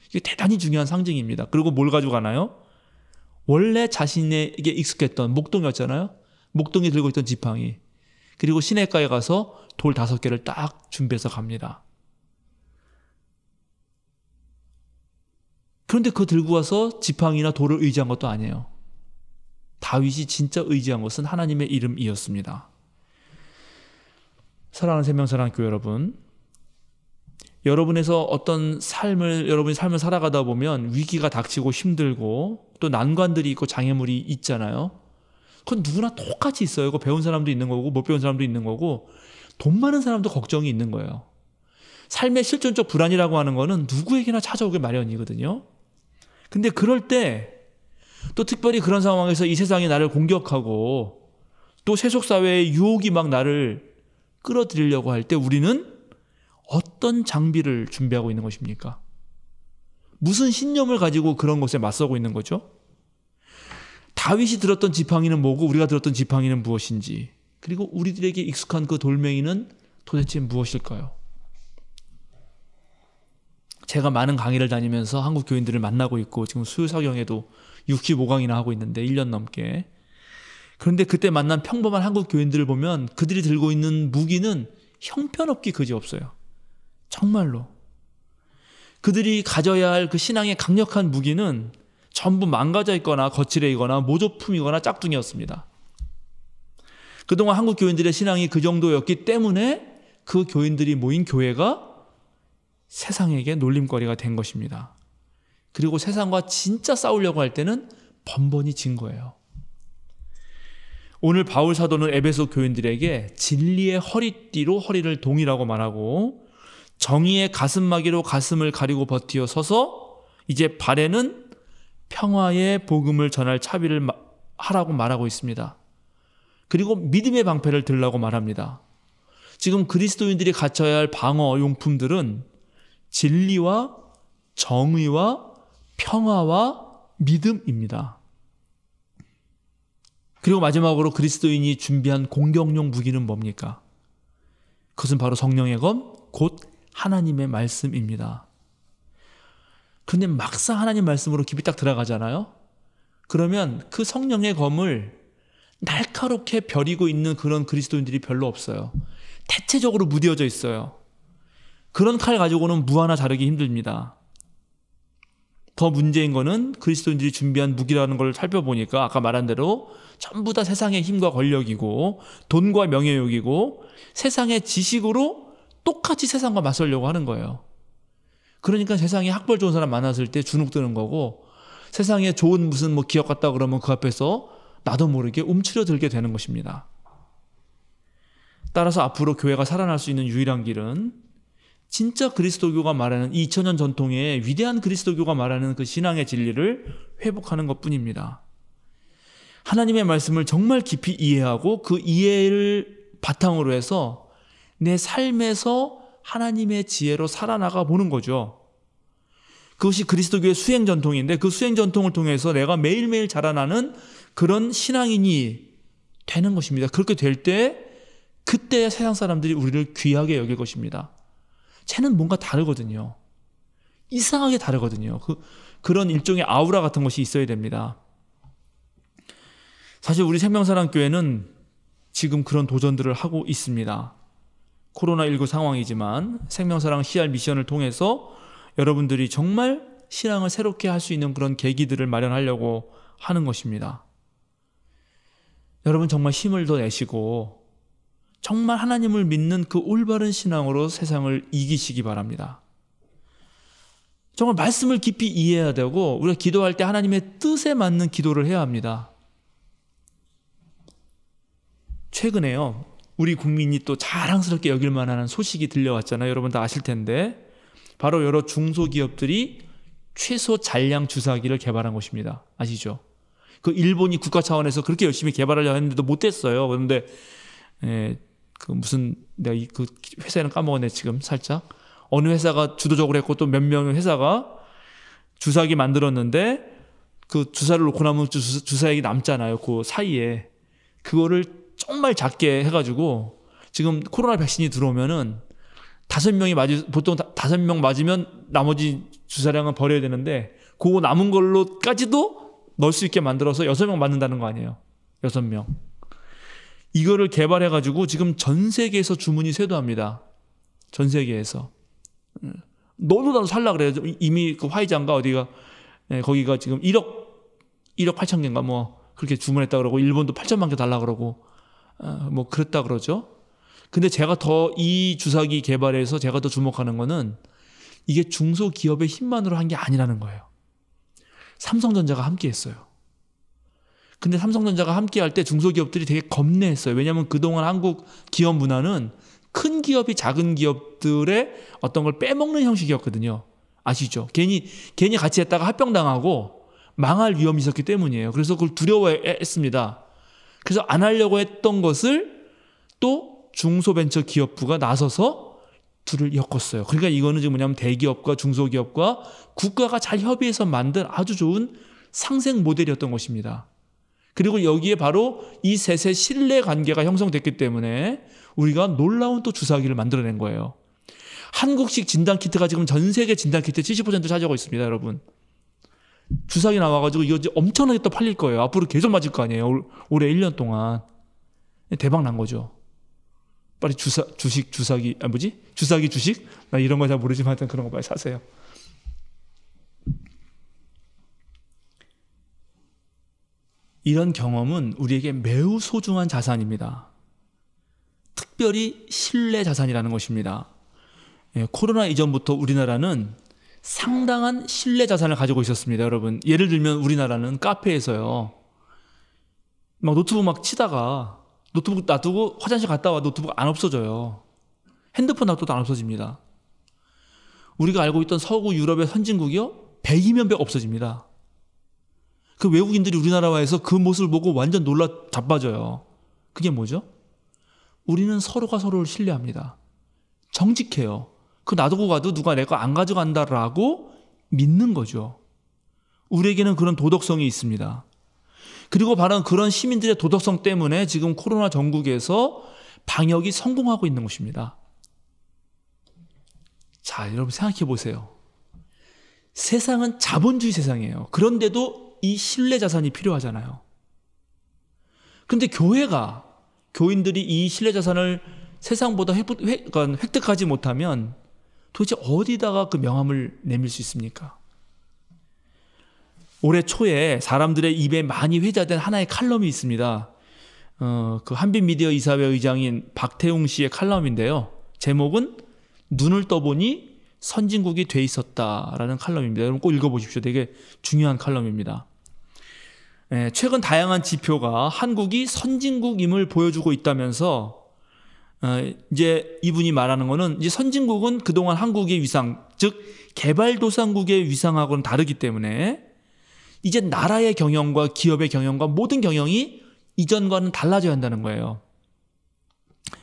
이게 대단히 중요한 상징입니다. 그리고 뭘 가지고 가나요? 원래 자신에게 익숙했던 목동이었잖아요. 목동이 들고 있던 지팡이. 그리고 시냇가에 가서 돌 5개를 딱 준비해서 갑니다. 그런데 그거 들고 와서 지팡이나 돌을 의지한 것도 아니에요. 다윗이 진짜 의지한 것은 하나님의 이름이었습니다. 사랑하는 생명사랑교회 여러분, 여러분이 삶을 살아가다 보면 위기가 닥치고 힘들고 또 난관들이 있고 장애물이 있잖아요. 그건 누구나 똑같이 있어요. 그거 배운 사람도 있는 거고 못 배운 사람도 있는 거고 돈 많은 사람도 걱정이 있는 거예요. 삶의 실존적 불안이라고 하는 거는 누구에게나 찾아오기 마련이거든요. 근데 그럴 때 또 특별히 그런 상황에서 이 세상이 나를 공격하고 또 세속사회의 유혹이 막 나를 끌어들이려고 할 때 우리는 어떤 장비를 준비하고 있는 것입니까? 무슨 신념을 가지고 그런 것에 맞서고 있는 거죠? 다윗이 들었던 지팡이는 뭐고 우리가 들었던 지팡이는 무엇인지, 그리고 우리들에게 익숙한 그 돌멩이는 도대체 무엇일까요? 제가 많은 강의를 다니면서 한국 교인들을 만나고 있고 지금 수요사경에도 65강이나 하고 있는데 1년 넘게. 그런데 그때 만난 평범한 한국 교인들을 보면 그들이 들고 있는 무기는 형편없기 그지없어요. 정말로. 그들이 가져야 할 그 신앙의 강력한 무기는 전부 망가져 있거나 거칠해이거나 모조품이거나 짝퉁이었습니다. 그동안 한국 교인들의 신앙이 그 정도였기 때문에 그 교인들이 모인 교회가 세상에게 놀림거리가 된 것입니다. 그리고 세상과 진짜 싸우려고 할 때는 번번이 진 거예요. 오늘 바울 사도는 에베소 교인들에게 진리의 허리띠로 허리를 동이라고 말하고 정의의 가슴막이로 가슴을 가리고 버티어 서서 이제 발에는 평화의 복음을 전할 차비를 하라고 말하고 있습니다. 그리고 믿음의 방패를 들라고 말합니다. 지금 그리스도인들이 갖춰야 할 방어 용품들은 진리와 정의와 평화와 믿음입니다. 그리고 마지막으로 그리스도인이 준비한 공격용 무기는 뭡니까? 그것은 바로 성령의 검, 곧 하나님의 말씀입니다. 그런데 막상 하나님 말씀으로 깊이 딱 들어가잖아요. 그러면 그 성령의 검을 날카롭게 벼리고 있는 그런 그리스도인들이 별로 없어요. 대체적으로 무뎌져 있어요. 그런 칼 가지고는 무 하나 자르기 힘듭니다. 더 문제인 거는 그리스도인들이 준비한 무기라는 걸 살펴보니까 아까 말한 대로 전부 다 세상의 힘과 권력이고 돈과 명예욕이고 세상의 지식으로 똑같이 세상과 맞서려고 하는 거예요. 그러니까 세상에 학벌 좋은 사람 만났을 때 주눅 드는 거고 세상에 좋은 무슨 뭐 기업 같다 그러면 그 앞에서 나도 모르게 움츠려들게 되는 것입니다. 따라서 앞으로 교회가 살아날 수 있는 유일한 길은 진짜 그리스도교가 말하는 2000년 전통의 위대한 그리스도교가 말하는 그 신앙의 진리를 회복하는 것뿐입니다. 하나님의 말씀을 정말 깊이 이해하고 그 이해를 바탕으로 해서 내 삶에서 하나님의 지혜로 살아나가 보는 거죠. 그것이 그리스도교의 수행 전통인데 그 수행 전통을 통해서 내가 매일매일 자라나는 그런 신앙인이 되는 것입니다. 그렇게 될 때 그때 세상 사람들이 우리를 귀하게 여길 것입니다. 쟤는 뭔가 다르거든요. 이상하게 다르거든요. 그런 일종의 아우라 같은 것이 있어야 됩니다. 사실 우리 생명사랑교회는 지금 그런 도전들을 하고 있습니다. 코로나19 상황이지만 생명사랑 CR 미션을 통해서 여러분들이 정말 신앙을 새롭게 할 수 있는 그런 계기들을 마련하려고 하는 것입니다. 여러분 정말 힘을 더 내시고 정말 하나님을 믿는 그 올바른 신앙으로 세상을 이기시기 바랍니다. 정말 말씀을 깊이 이해해야 되고 우리가 기도할 때 하나님의 뜻에 맞는 기도를 해야 합니다. 최근에요. 우리 국민이 또 자랑스럽게 여길 만한 소식이 들려왔잖아요. 여러분 다 아실 텐데 바로 여러 중소기업들이 최소 잔량 주사기를 개발한 것입니다. 아시죠? 그 일본이 국가 차원에서 그렇게 열심히 개발하려고 했는데도 못했어요. 그런데 내가 그 회사는 까먹었네 지금 살짝. 어느 회사가 주도적으로 했고 또 몇 명의 회사가 주사기 만들었는데 그 주사를 놓고 나면 주사액이 남잖아요. 그 사이에 그거를 정말 작게 해가지고 지금 코로나 백신이 들어오면은 보통 5명 맞으면 나머지 주사량은 버려야 되는데 그 남은 걸로까지도 넣을 수 있게 만들어서 6명 맞는다는 거 아니에요. 6명. 이거를 개발해가지고 지금 전 세계에서 주문이 쇄도합니다. 전 세계에서. 너도 나도 살라 그래요. 이미 그 화이자인가 어디가 거기가 지금 1억 8천 개인가 뭐 그렇게 주문했다 그러고 일본도 8천만 개 달라 그러고 뭐 그랬다 그러죠. 근데 제가 더 이 주사기 개발에서 제가 더 주목하는 거는 이게 중소기업의 힘만으로 한 게 아니라는 거예요. 삼성전자가 함께 했어요. 근데 삼성전자가 함께 할 때 중소기업들이 되게 겁내했어요. 왜냐하면 그동안 한국 기업 문화는 큰 기업이 작은 기업들의 어떤 걸 빼먹는 형식이었거든요. 아시죠? 괜히 같이 했다가 합병당하고 망할 위험이 있었기 때문이에요. 그래서 그걸 두려워했습니다. 그래서 안 하려고 했던 것을 또 중소벤처기업부가 나서서 둘을 엮었어요. 그러니까 이거는 지금 뭐냐면 대기업과 중소기업과 국가가 잘 협의해서 만든 아주 좋은 상생 모델이었던 것입니다. 그리고 여기에 바로 이 셋의 신뢰 관계가 형성됐기 때문에 우리가 놀라운 또 주사기를 만들어낸 거예요. 한국식 진단키트가 지금 전 세계 진단키트 70% 차지하고 있습니다, 여러분. 주사기 나와가지고 이거 엄청나게 또 팔릴 거예요. 앞으로 계속 맞을 거 아니에요. 올해 1년 동안. 대박 난 거죠. 빨리 주사기 주식? 나 이런 거 잘 모르지만 하여튼 그런 거 빨리 사세요. 이런 경험은 우리에게 매우 소중한 자산입니다. 특별히 신뢰 자산이라는 것입니다. 코로나 이전부터 우리나라는 상당한 신뢰 자산을 가지고 있었습니다, 여러분. 예를 들면 우리나라는 카페에서요. 막 노트북 막 치다가 노트북 놔두고 화장실 갔다 와 노트북 안 없어져요. 핸드폰 놔둬도 안 없어집니다. 우리가 알고 있던 서구 유럽의 선진국이요. 100이면 100 없어집니다. 그 외국인들이 우리나라 와서 그 모습을 보고 완전 놀라 자빠져요. 그게 뭐죠? 우리는 서로가 서로를 신뢰합니다. 정직해요. 그 놔두고 가도 누가 내 거 안 가져간다라고 믿는 거죠. 우리에게는 그런 도덕성이 있습니다. 그리고 바로 그런 시민들의 도덕성 때문에 지금 코로나 전국에서 방역이 성공하고 있는 것입니다. 자, 여러분 생각해 보세요. 세상은 자본주의 세상이에요. 그런데도 이 신뢰 자산이 필요하잖아요. 그런데 교인들이 이 신뢰 자산을 세상보다 획득하지 못하면 도대체 어디다가 그 명함을 내밀 수 있습니까? 올해 초에 사람들의 입에 많이 회자된 하나의 칼럼이 있습니다. 그 한빛미디어 이사회 의장인 박태웅 씨의 칼럼인데요. 제목은 눈을 떠보니 선진국이 돼 있었다라는 칼럼입니다. 여러분 꼭 읽어보십시오. 되게 중요한 칼럼입니다. 최근 다양한 지표가 한국이 선진국임을 보여주고 있다면서 이제 이분이 말하는 거는 이제 선진국은 그동안 한국의 위상, 즉 개발도상국의 위상하고는 다르기 때문에 이제 나라의 경영과 기업의 경영과 모든 경영이 이전과는 달라져야 한다는 거예요.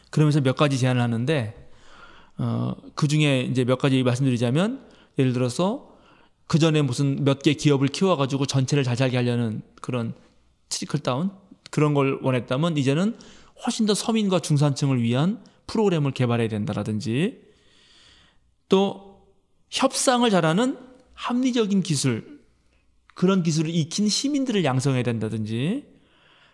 그러면서 몇 가지 제안을 하는데 그 중에 이제 몇 가지 말씀드리자면 예를 들어서 그 전에 무슨 몇 개 기업을 키워가지고 전체를 잘 살게 하려는 그런 트리클다운 그런 걸 원했다면 이제는 훨씬 더 서민과 중산층을 위한 프로그램을 개발해야 된다라든지 또 협상을 잘하는 합리적인 기술 그런 기술을 익힌 시민들을 양성해야 된다든지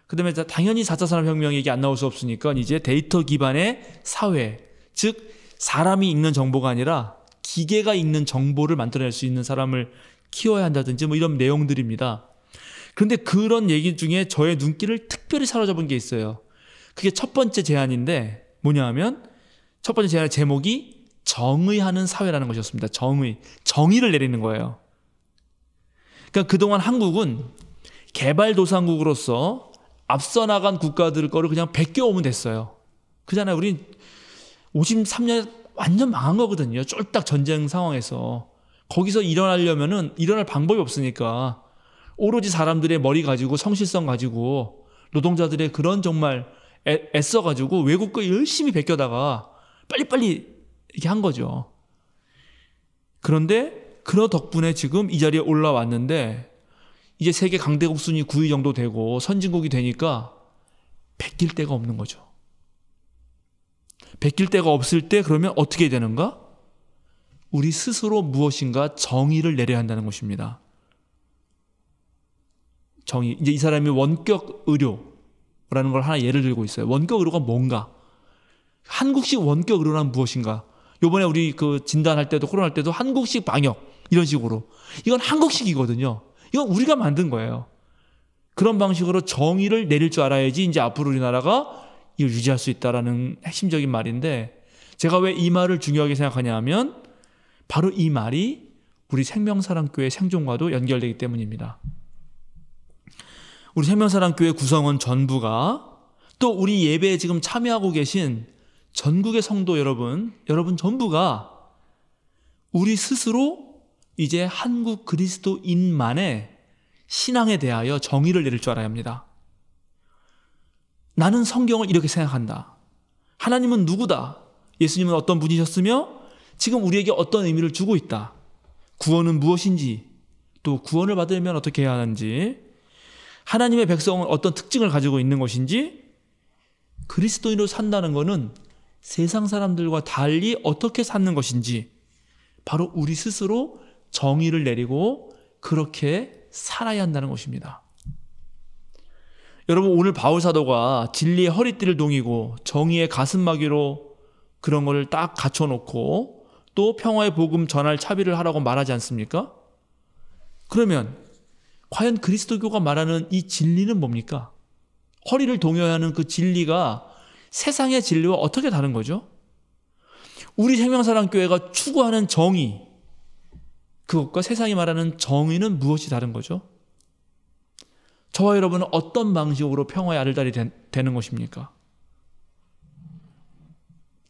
그다음에 당연히 4차 산업혁명 얘기 안 나올 수 없으니까 이제 데이터 기반의 사회 즉 사람이 읽는 정보가 아니라 기계가 읽는 정보를 만들어낼 수 있는 사람을 키워야 한다든지 뭐 이런 내용들입니다. 그런데 그런 얘기 중에 저의 눈길을 특별히 사로잡은 게 있어요. 그게 첫 번째 제안인데 뭐냐 하면 첫 번째 제안의 제목이 정의하는 사회라는 것이었습니다. 정의를 내리는 거예요. 그러니까 그동안 한국은 개발도상국으로서 앞서 나간 국가들 거를 그냥 베껴오면 됐어요. 그잖아요. 우리 53년에 완전 망한 거거든요. 쫄딱 전쟁 상황에서. 거기서 일어나려면은 일어날 방법이 없으니까 오로지 사람들의 머리 가지고 성실성 가지고 노동자들의 그런 정말 애써가지고 외국 거 열심히 베껴다가 빨리빨리 이렇게 한 거죠. 그런데 그런 덕분에 지금 이 자리에 올라왔는데 이제 세계 강대국 순위 9위 정도 되고 선진국이 되니까 베낄 데가 없는 거죠. 베낄 데가 없을 때 그러면 어떻게 되는가? 우리 스스로 무엇인가 정의를 내려야 한다는 것입니다. 정의. 이제 이 사람이 원격 의료라는 걸 하나 예를 들고 있어요. 원격 의료가 뭔가? 한국식 원격 의료란 무엇인가? 요번에 우리 그 진단할 때도 코로나 할 때도 한국식 방역 이런 식으로. 이건 한국식이거든요. 이건 우리가 만든 거예요. 그런 방식으로 정의를 내릴 줄 알아야지 이제 앞으로 우리나라가 이걸 유지할 수 있다라는 핵심적인 말인데, 제가 왜 이 말을 중요하게 생각하냐 하면 바로 이 말이 우리 생명사랑교회 생존과도 연결되기 때문입니다. 우리 생명사랑교회 구성원 전부가, 또 우리 예배에 지금 참여하고 계신 전국의 성도 여러분 전부가 우리 스스로 이제 한국 그리스도인만의 신앙에 대하여 정의를 내릴 줄 알아야 합니다. 나는 성경을 이렇게 생각한다. 하나님은 누구다. 예수님은 어떤 분이셨으며 지금 우리에게 어떤 의미를 주고 있다. 구원은 무엇인지, 또 구원을 받으려면 어떻게 해야 하는지, 하나님의 백성은 어떤 특징을 가지고 있는 것인지, 그리스도인으로 산다는 것은 세상 사람들과 달리 어떻게 사는 것인지 바로 우리 스스로 정의를 내리고 그렇게 살아야 한다는 것입니다. 여러분, 오늘 바울 사도가 진리의 허리띠를 동이고 정의의 가슴막이로 그런 것을 딱 갖춰놓고 또 평화의 복음 전할 차비를 하라고 말하지 않습니까? 그러면 과연 그리스도교가 말하는 이 진리는 뭡니까? 허리를 동여야 하는 그 진리가 세상의 진리와 어떻게 다른 거죠? 우리 생명사랑교회가 추구하는 정의, 그것과 세상이 말하는 정의는 무엇이 다른 거죠? 저와 여러분은 어떤 방식으로 평화의 아들딸이 되는 것입니까?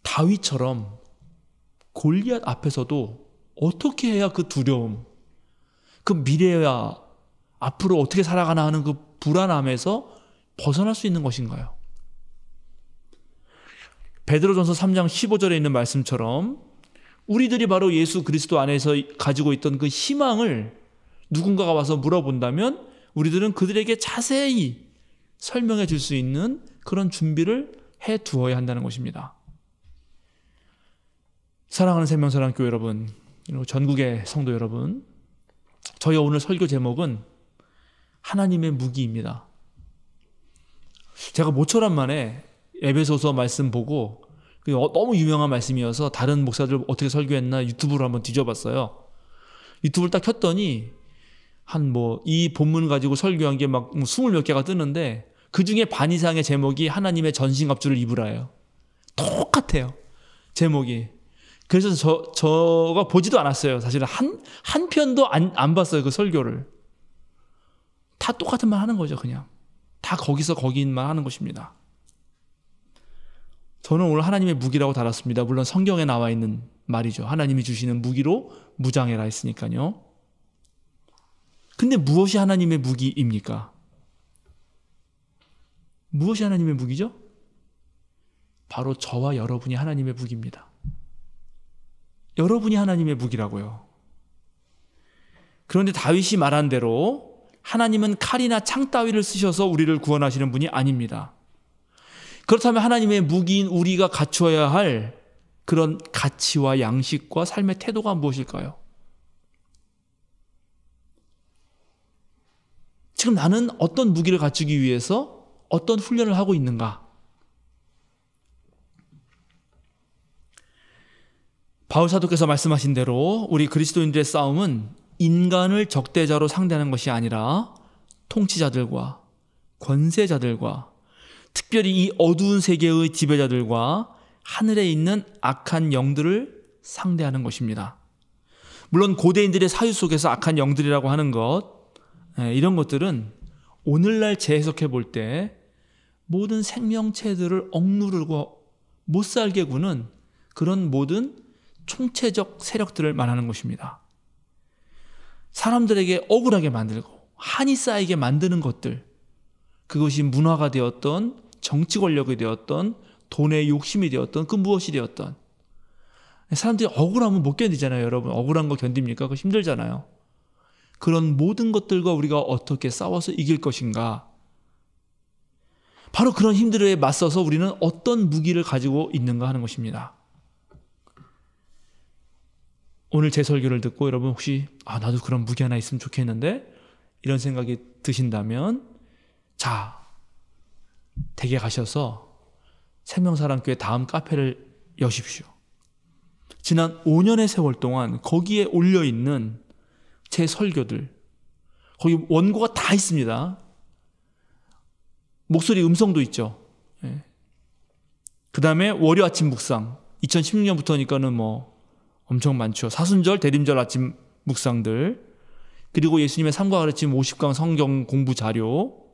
다윗처럼 골리앗 앞에서도 어떻게 해야 그 두려움, 그 미래야 앞으로 어떻게 살아가나 하는 그 불안함에서 벗어날 수 있는 것인가요? 베드로전서 3장 15절에 있는 말씀처럼 우리들이 바로 예수 그리스도 안에서 가지고 있던 그 희망을 누군가가 와서 물어본다면 우리들은 그들에게 자세히 설명해 줄 수 있는 그런 준비를 해 두어야 한다는 것입니다. 사랑하는 생명사랑교회 여러분, 그리고 전국의 성도 여러분, 저희 오늘 설교 제목은 하나님의 무기입니다. 제가 모처럼 만에 에베소서 말씀 보고 너무 유명한 말씀이어서 다른 목사들 어떻게 설교했나 유튜브로 한번 뒤져봤어요. 유튜브를 딱 켰더니 이 본문 가지고 설교한 게 막 20몇 개가 뜨는데 그 중에 반 이상의 제목이 하나님의 전신갑주를 입으라예요. 똑같아요, 제목이. 그래서 저가 보지도 않았어요. 사실은 한 편도 안 봤어요, 그 설교를. 다 똑같은 말 하는 거죠, 그냥. 다 거기서 거기인만 하는 것입니다. 저는 오늘 하나님의 무기라고 달았습니다. 물론 성경에 나와 있는 말이죠. 하나님이 주시는 무기로 무장해라 했으니까요. 근데 무엇이 하나님의 무기입니까? 무엇이 하나님의 무기죠? 바로 저와 여러분이 하나님의 무기입니다. 여러분이 하나님의 무기라고요. 그런데 다윗이 말한 대로 하나님은 칼이나 창 따위를 쓰셔서 우리를 구원하시는 분이 아닙니다. 그렇다면 하나님의 무기인 우리가 갖추어야 할 그런 가치와 양식과 삶의 태도가 무엇일까요? 지금 나는 어떤 무기를 갖추기 위해서 어떤 훈련을 하고 있는가? 바울 사도께서 말씀하신 대로 우리 그리스도인들의 싸움은 인간을 적대자로 상대하는 것이 아니라 통치자들과 권세자들과 특별히 이 어두운 세계의 지배자들과 하늘에 있는 악한 영들을 상대하는 것입니다. 물론 고대인들의 사유 속에서 악한 영들이라고 하는 것, 이런 것들은 오늘날 재해석해 볼 때 모든 생명체들을 억누르고 못 살게 구는 그런 모든 총체적 세력들을 말하는 것입니다. 사람들에게 억울하게 만들고 한이 쌓이게 만드는 것들, 그것이 문화가 되었던 정치 권력이 되었던 돈의 욕심이 되었던 그 무엇이 되었던, 사람들이 억울하면 못 견디잖아요. 여러분, 억울한 거 견딥니까? 그거 힘들잖아요. 그런 모든 것들과 우리가 어떻게 싸워서 이길 것인가? 바로 그런 힘들에 맞서서 우리는 어떤 무기를 가지고 있는가 하는 것입니다. 오늘 제 설교를 듣고 여러분 혹시 나도 그런 무기 하나 있으면 좋겠는데 이런 생각이 드신다면 자, 댁에 가셔서 생명사랑교회 다음 카페를 여십시오. 지난 5년의 세월 동안 거기에 올려있는 제 설교들, 거기 원고가 다 있습니다. 목소리 음성도 있죠. 예. 그 다음에 월요 아침 묵상 2016년부터니까는 뭐 엄청 많죠. 사순절, 대림절 아침 묵상들, 그리고 예수님의 삶과 가르침 50강 성경 공부 자료,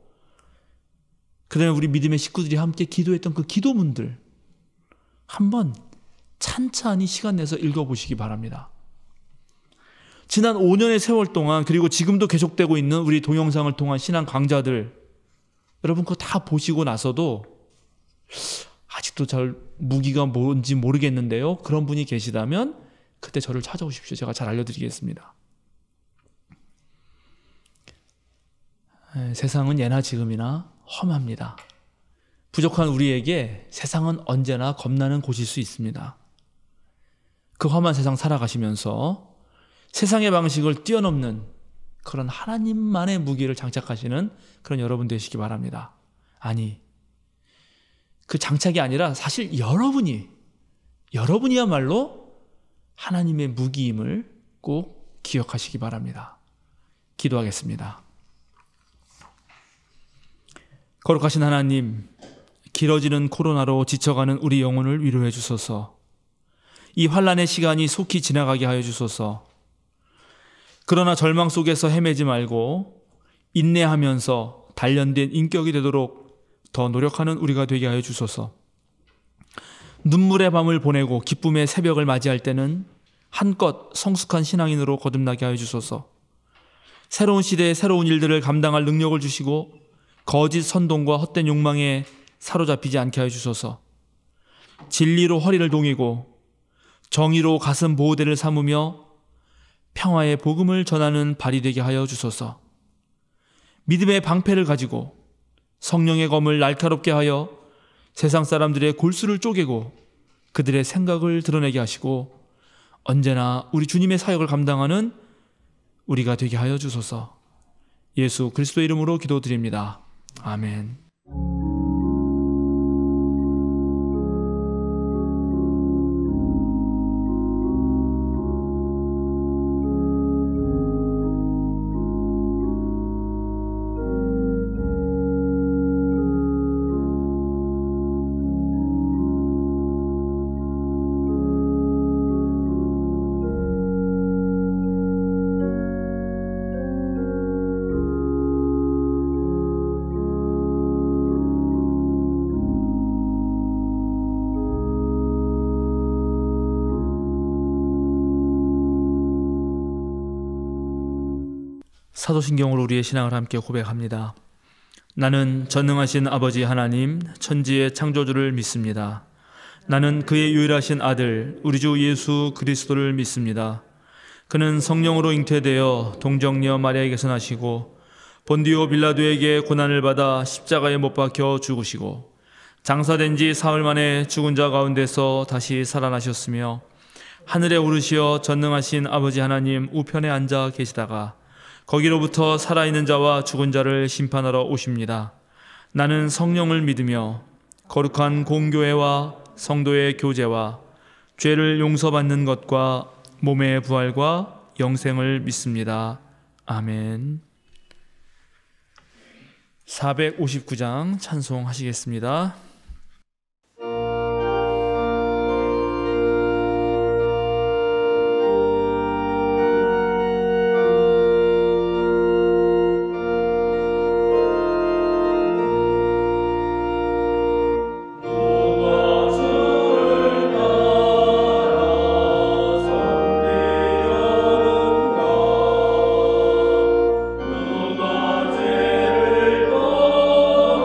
그 다음에 우리 믿음의 식구들이 함께 기도했던 그 기도문들 한번 찬찬히 시간 내서 읽어보시기 바랍니다. 지난 5년의 세월 동안, 그리고 지금도 계속되고 있는 우리 동영상을 통한 신앙 강좌들, 여러분 그거 다 보시고 나서도 아직도 잘 무기가 뭔지 모르겠는데요, 그런 분이 계시다면 그때 저를 찾아오십시오. 제가 잘 알려드리겠습니다. 세상은 예나 지금이나 험합니다. 부족한 우리에게 세상은 언제나 겁나는 곳일 수 있습니다. 그 험한 세상 살아가시면서 세상의 방식을 뛰어넘는 그런 하나님만의 무기를 장착하시는 그런 여러분 되시기 바랍니다. 아니, 그 장착이 아니라 사실 여러분이야말로 하나님의 무기임을 꼭 기억하시기 바랍니다. 기도하겠습니다. 거룩하신 하나님, 길어지는 코로나로 지쳐가는 우리 영혼을 위로해 주소서. 이 환난의 시간이 속히 지나가게 하여 주소서. 그러나 절망 속에서 헤매지 말고 인내하면서 단련된 인격이 되도록 더 노력하는 우리가 되게 하여 주소서. 눈물의 밤을 보내고 기쁨의 새벽을 맞이할 때는 한껏 성숙한 신앙인으로 거듭나게 하여 주소서. 새로운 시대의 새로운 일들을 감당할 능력을 주시고 거짓 선동과 헛된 욕망에 사로잡히지 않게 하여 주소서. 진리로 허리를 동이고 정의로 가슴 보호대를 삼으며 평화의 복음을 전하는 발이 되게 하여 주소서. 믿음의 방패를 가지고 성령의 검을 날카롭게 하여 세상 사람들의 골수를 쪼개고 그들의 생각을 드러내게 하시고 언제나 우리 주님의 사역을 감당하는 우리가 되게 하여 주소서. 예수 그리스도의 이름으로 기도드립니다. 아멘. 사도신경으로 우리의 신앙을 함께 고백합니다. 나는 전능하신 아버지 하나님, 천지의 창조주를 믿습니다. 나는 그의 유일하신 아들, 우리 주 예수 그리스도를 믿습니다. 그는 성령으로 잉태되어 동정녀 마리아에게서 나시고 본디오 빌라도에게 고난을 받아 십자가에 못 박혀 죽으시고 장사된 지 사흘 만에 죽은 자 가운데서 다시 살아나셨으며 하늘에 오르시어 전능하신 아버지 하나님 우편에 앉아 계시다가 거기로부터 살아있는 자와 죽은 자를 심판하러 오십니다. 나는 성령을 믿으며 거룩한 공교회와 성도의 교제와 죄를 용서받는 것과 몸의 부활과 영생을 믿습니다. 아멘. 459장 찬송하시겠습니다. 누가 죄를 떠나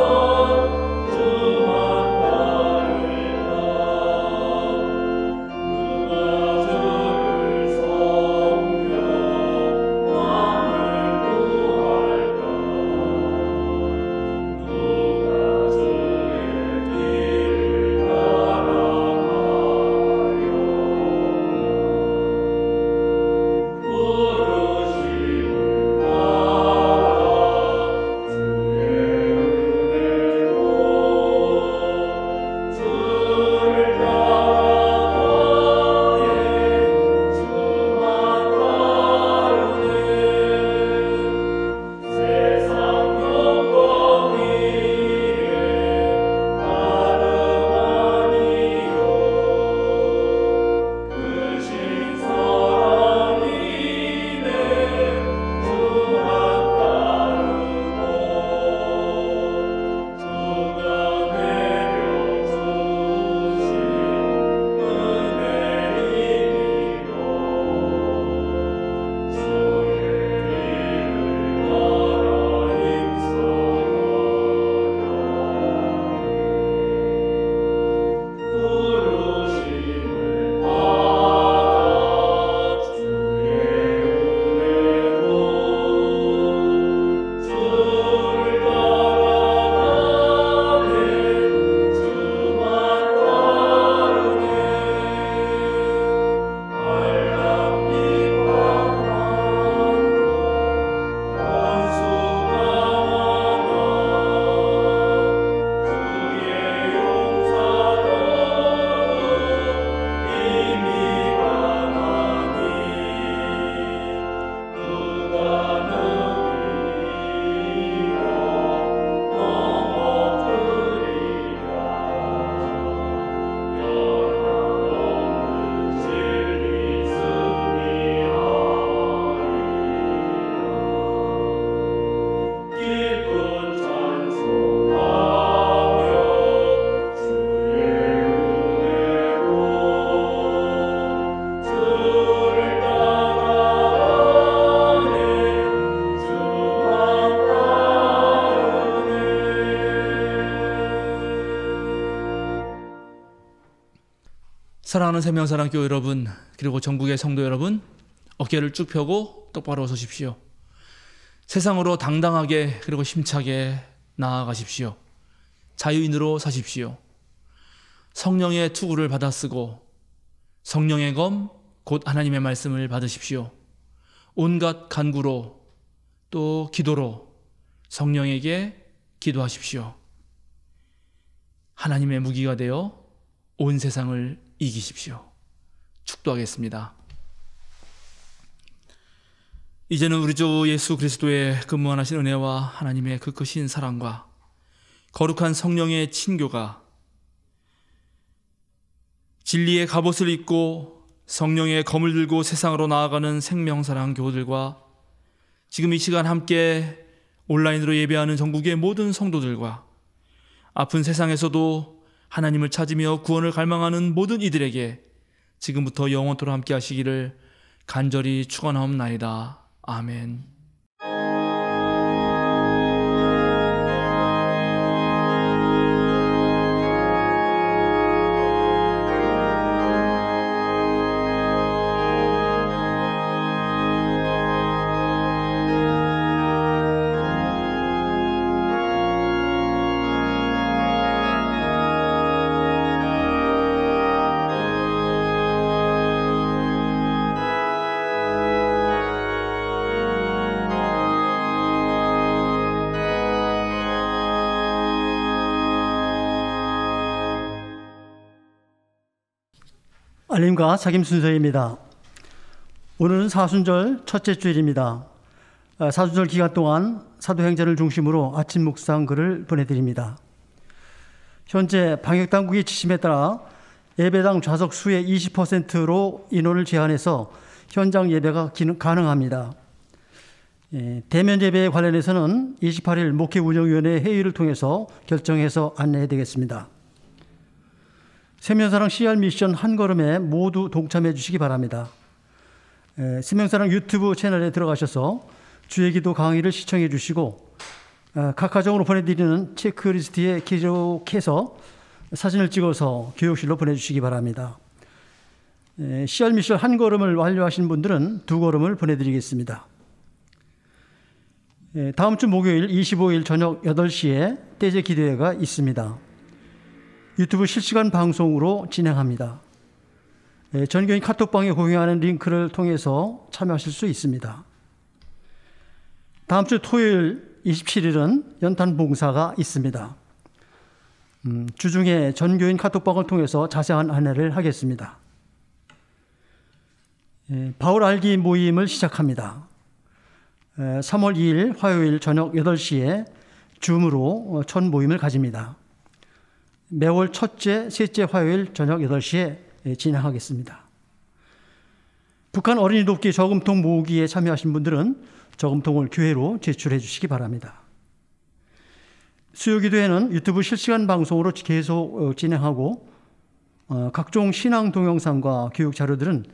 사랑하는 생명사랑교회 여러분, 그리고 전국의 성도 여러분, 어깨를 쭉 펴고 똑바로 서십시오. 세상으로 당당하게 그리고 힘차게 나아가십시오. 자유인으로 사십시오. 성령의 투구를 받아쓰고 성령의 검, 곧 하나님의 말씀을 받으십시오. 온갖 간구로 또 기도로 성령에게 기도하십시오. 하나님의 무기가 되어 온 세상을 이기십시오. 축도하겠습니다. 이제는 우리 주 예수 그리스도의 근무하신 은혜와 하나님의 그 크신 사랑과 거룩한 성령의 친교가 진리의 갑옷을 입고 성령의 검을 들고 세상으로 나아가는 생명사랑 교우들과 지금 이 시간 함께 온라인으로 예배하는 전국의 모든 성도들과 아픈 세상에서도 하나님을 찾으며 구원을 갈망하는 모든 이들에게 지금부터 영원토록 함께 하시기를 간절히 축원하옵나이다. 아멘. 알림과 sak임 순서입니다. 오늘은 사순절 첫째 주일입니다. 사순절 기간 동안 사도행전을 중심으로 아침 묵상 글을 보내드립니다. 현재 방역당국의 지침에 따라 예배당 좌석 수의 20%로 인원을 제한해서 현장 예배가 가능합니다. 대면 예배에 관련해서는 28일 목회운영위원회 회의를 통해서 결정해서 안내해 드리겠습니다. 생명사랑 CR 미션 한 걸음에 모두 동참해 주시기 바랍니다. 생명사랑 유튜브 채널에 들어가셔서 주의 기도 강의를 시청해 주시고 각 가정으로 보내드리는 체크리스트에 기록해서 사진을 찍어서 교육실로 보내주시기 바랍니다. CR 미션 한 걸음을 완료하신 분들은 두 걸음을 보내드리겠습니다. 다음 주 목요일 25일 저녁 8시에 떼제 기도회가 있습니다. 유튜브 실시간 방송으로 진행합니다. 전교인 카톡방에 공유하는 링크를 통해서 참여하실 수 있습니다. 다음 주 토요일 27일은 연탄 봉사가 있습니다. 주중에 전교인 카톡방을 통해서 자세한 안내를 하겠습니다. 바울 알기 모임을 시작합니다. 3월 2일 화요일 저녁 8시에 줌으로 첫 모임을 가집니다. 매월 첫째, 셋째 화요일 저녁 8시에 진행하겠습니다. 북한 어린이 돕기 저금통 모으기에 참여하신 분들은 저금통을 교회로 제출해 주시기 바랍니다. 수요기도회는 유튜브 실시간 방송으로 계속 진행하고 각종 신앙 동영상과 교육 자료들은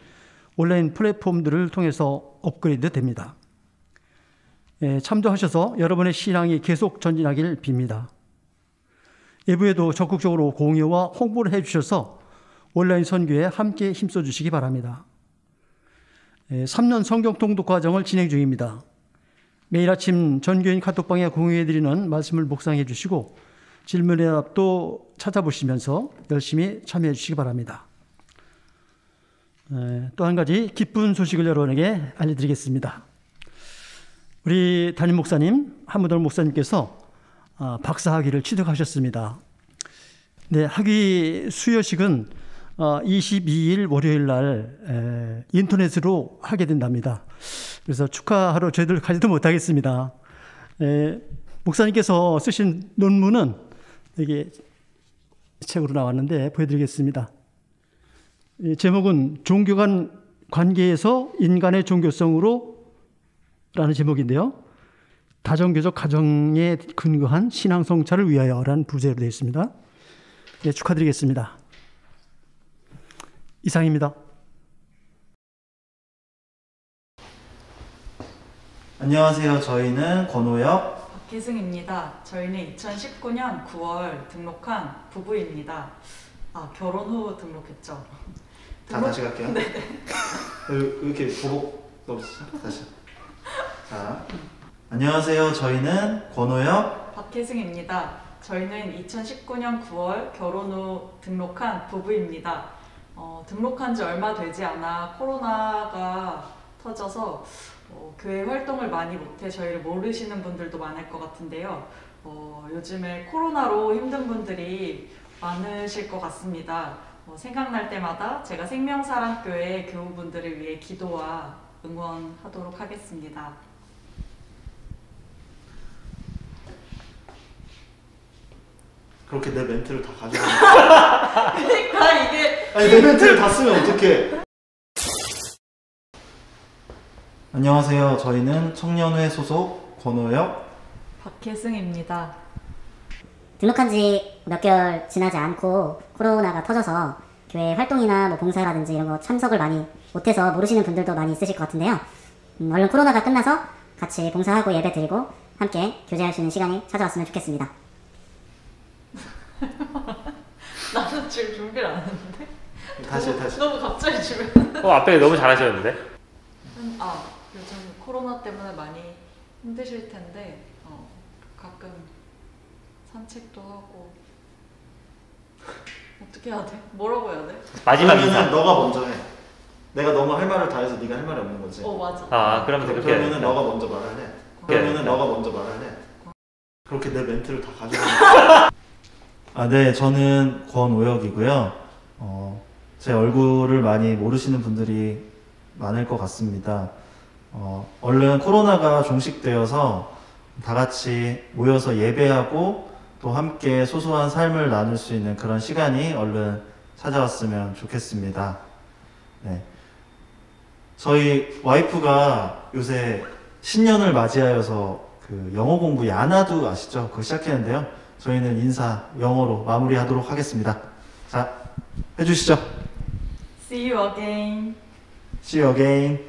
온라인 플랫폼들을 통해서 업그레이드 됩니다. 참조하셔서 여러분의 신앙이 계속 전진하길 빕니다. 예부에도 적극적으로 공유와 홍보를 해주셔서 온라인 선교에 함께 힘써 주시기 바랍니다. 3년 성경 통독 과정을 진행 중입니다. 매일 아침 전교인 카톡방에 공유해드리는 말씀을 묵상해 주시고 질문의 답도 찾아보시면서 열심히 참여해 주시기 바랍니다. 또 한 가지 기쁜 소식을 여러분에게 알려드리겠습니다. 우리 담임 목사님, 한무돌 목사님께서 박사학위를 취득하셨습니다. 네, 학위 수여식은 22일 월요일 날 인터넷으로 하게 된답니다. 그래서 축하하러 저희들 가지도 못하겠습니다. 목사님께서 쓰신 논문은 이게 책으로 나왔는데 보여드리겠습니다. 제목은 종교 간 관계에서 인간의 종교성으로 라는 제목인데요. 다정교적 가정에 근거한 신앙 성찰을 위하여라는 부제로 되어 있습니다. 네, 축하드리겠습니다. 이상입니다. 안녕하세요. 저희는 권호혁, 박혜승입니다. 저희는 2019년 9월 등록한 부부입니다. 결혼 후 등록했죠. 자, 다시 갈게요. 네. 왜 이렇게 보복 넘치죠? 다시. 자, 안녕하세요. 저희는 권호혁, 박혜승입니다. 저희는 2019년 9월 결혼 후 등록한 부부입니다. 등록한 지 얼마 되지 않아 코로나가 터져서 교회 활동을 많이 못해 저희를 모르시는 분들도 많을 것 같은데요. 요즘에 코로나로 힘든 분들이 많으실 것 같습니다. 생각날 때마다 제가 생명사랑교회 교우분들을 위해 기도와 응원하도록 하겠습니다. 그렇게 내 멘트를 다 가져가. 그러니까 이게 아니, 내 멘트를 다 쓰면 어떡해. 안녕하세요. 저희는 청년회 소속 권호혁, 박혜승입니다. 등록한 지 몇 개월 지나지 않고 코로나가 터져서 교회 활동이나 뭐 봉사라든지 이런 거 참석을 많이 못해서 모르시는 분들도 많이 있으실 것 같은데요. 얼른 코로나가 끝나서 같이 봉사하고 예배 드리고 함께 교제할 수 있는 시간이 찾아왔으면 좋겠습니다. 나는 지금 준비를 안 했는데. 다시. 너무 갑자기 주면. 앞에 너무 잘하셨는데? 요즘 코로나 때문에 많이 힘드실 텐데 가끔 산책도 하고 어떻게 해야 돼? 뭐라고 해야 돼? 마지막 그러면은 인사. 너가 먼저 해. 내가 너무 할 말을 다 해서 네가 할 말이 없는 거지. 맞아. 그러면 그렇게 그러면은 해야겠다. 너가 먼저 말을 해. 그렇게 내 멘트를 다 가져가. 네, 저는 권오혁이고요. 제 얼굴을 많이 모르시는 분들이 많을 것 같습니다. 얼른 코로나가 종식되어서 다 같이 모여서 예배하고 또 함께 소소한 삶을 나눌 수 있는 그런 시간이 얼른 찾아왔으면 좋겠습니다. 네. 저희 와이프가 요새 신년을 맞이하여서 그 영어 공부 야나두 아시죠? 그거 시작했는데요. 저희는 인사 영어로 마무리하도록 하겠습니다. 자, 해주시죠. See you again. See you again.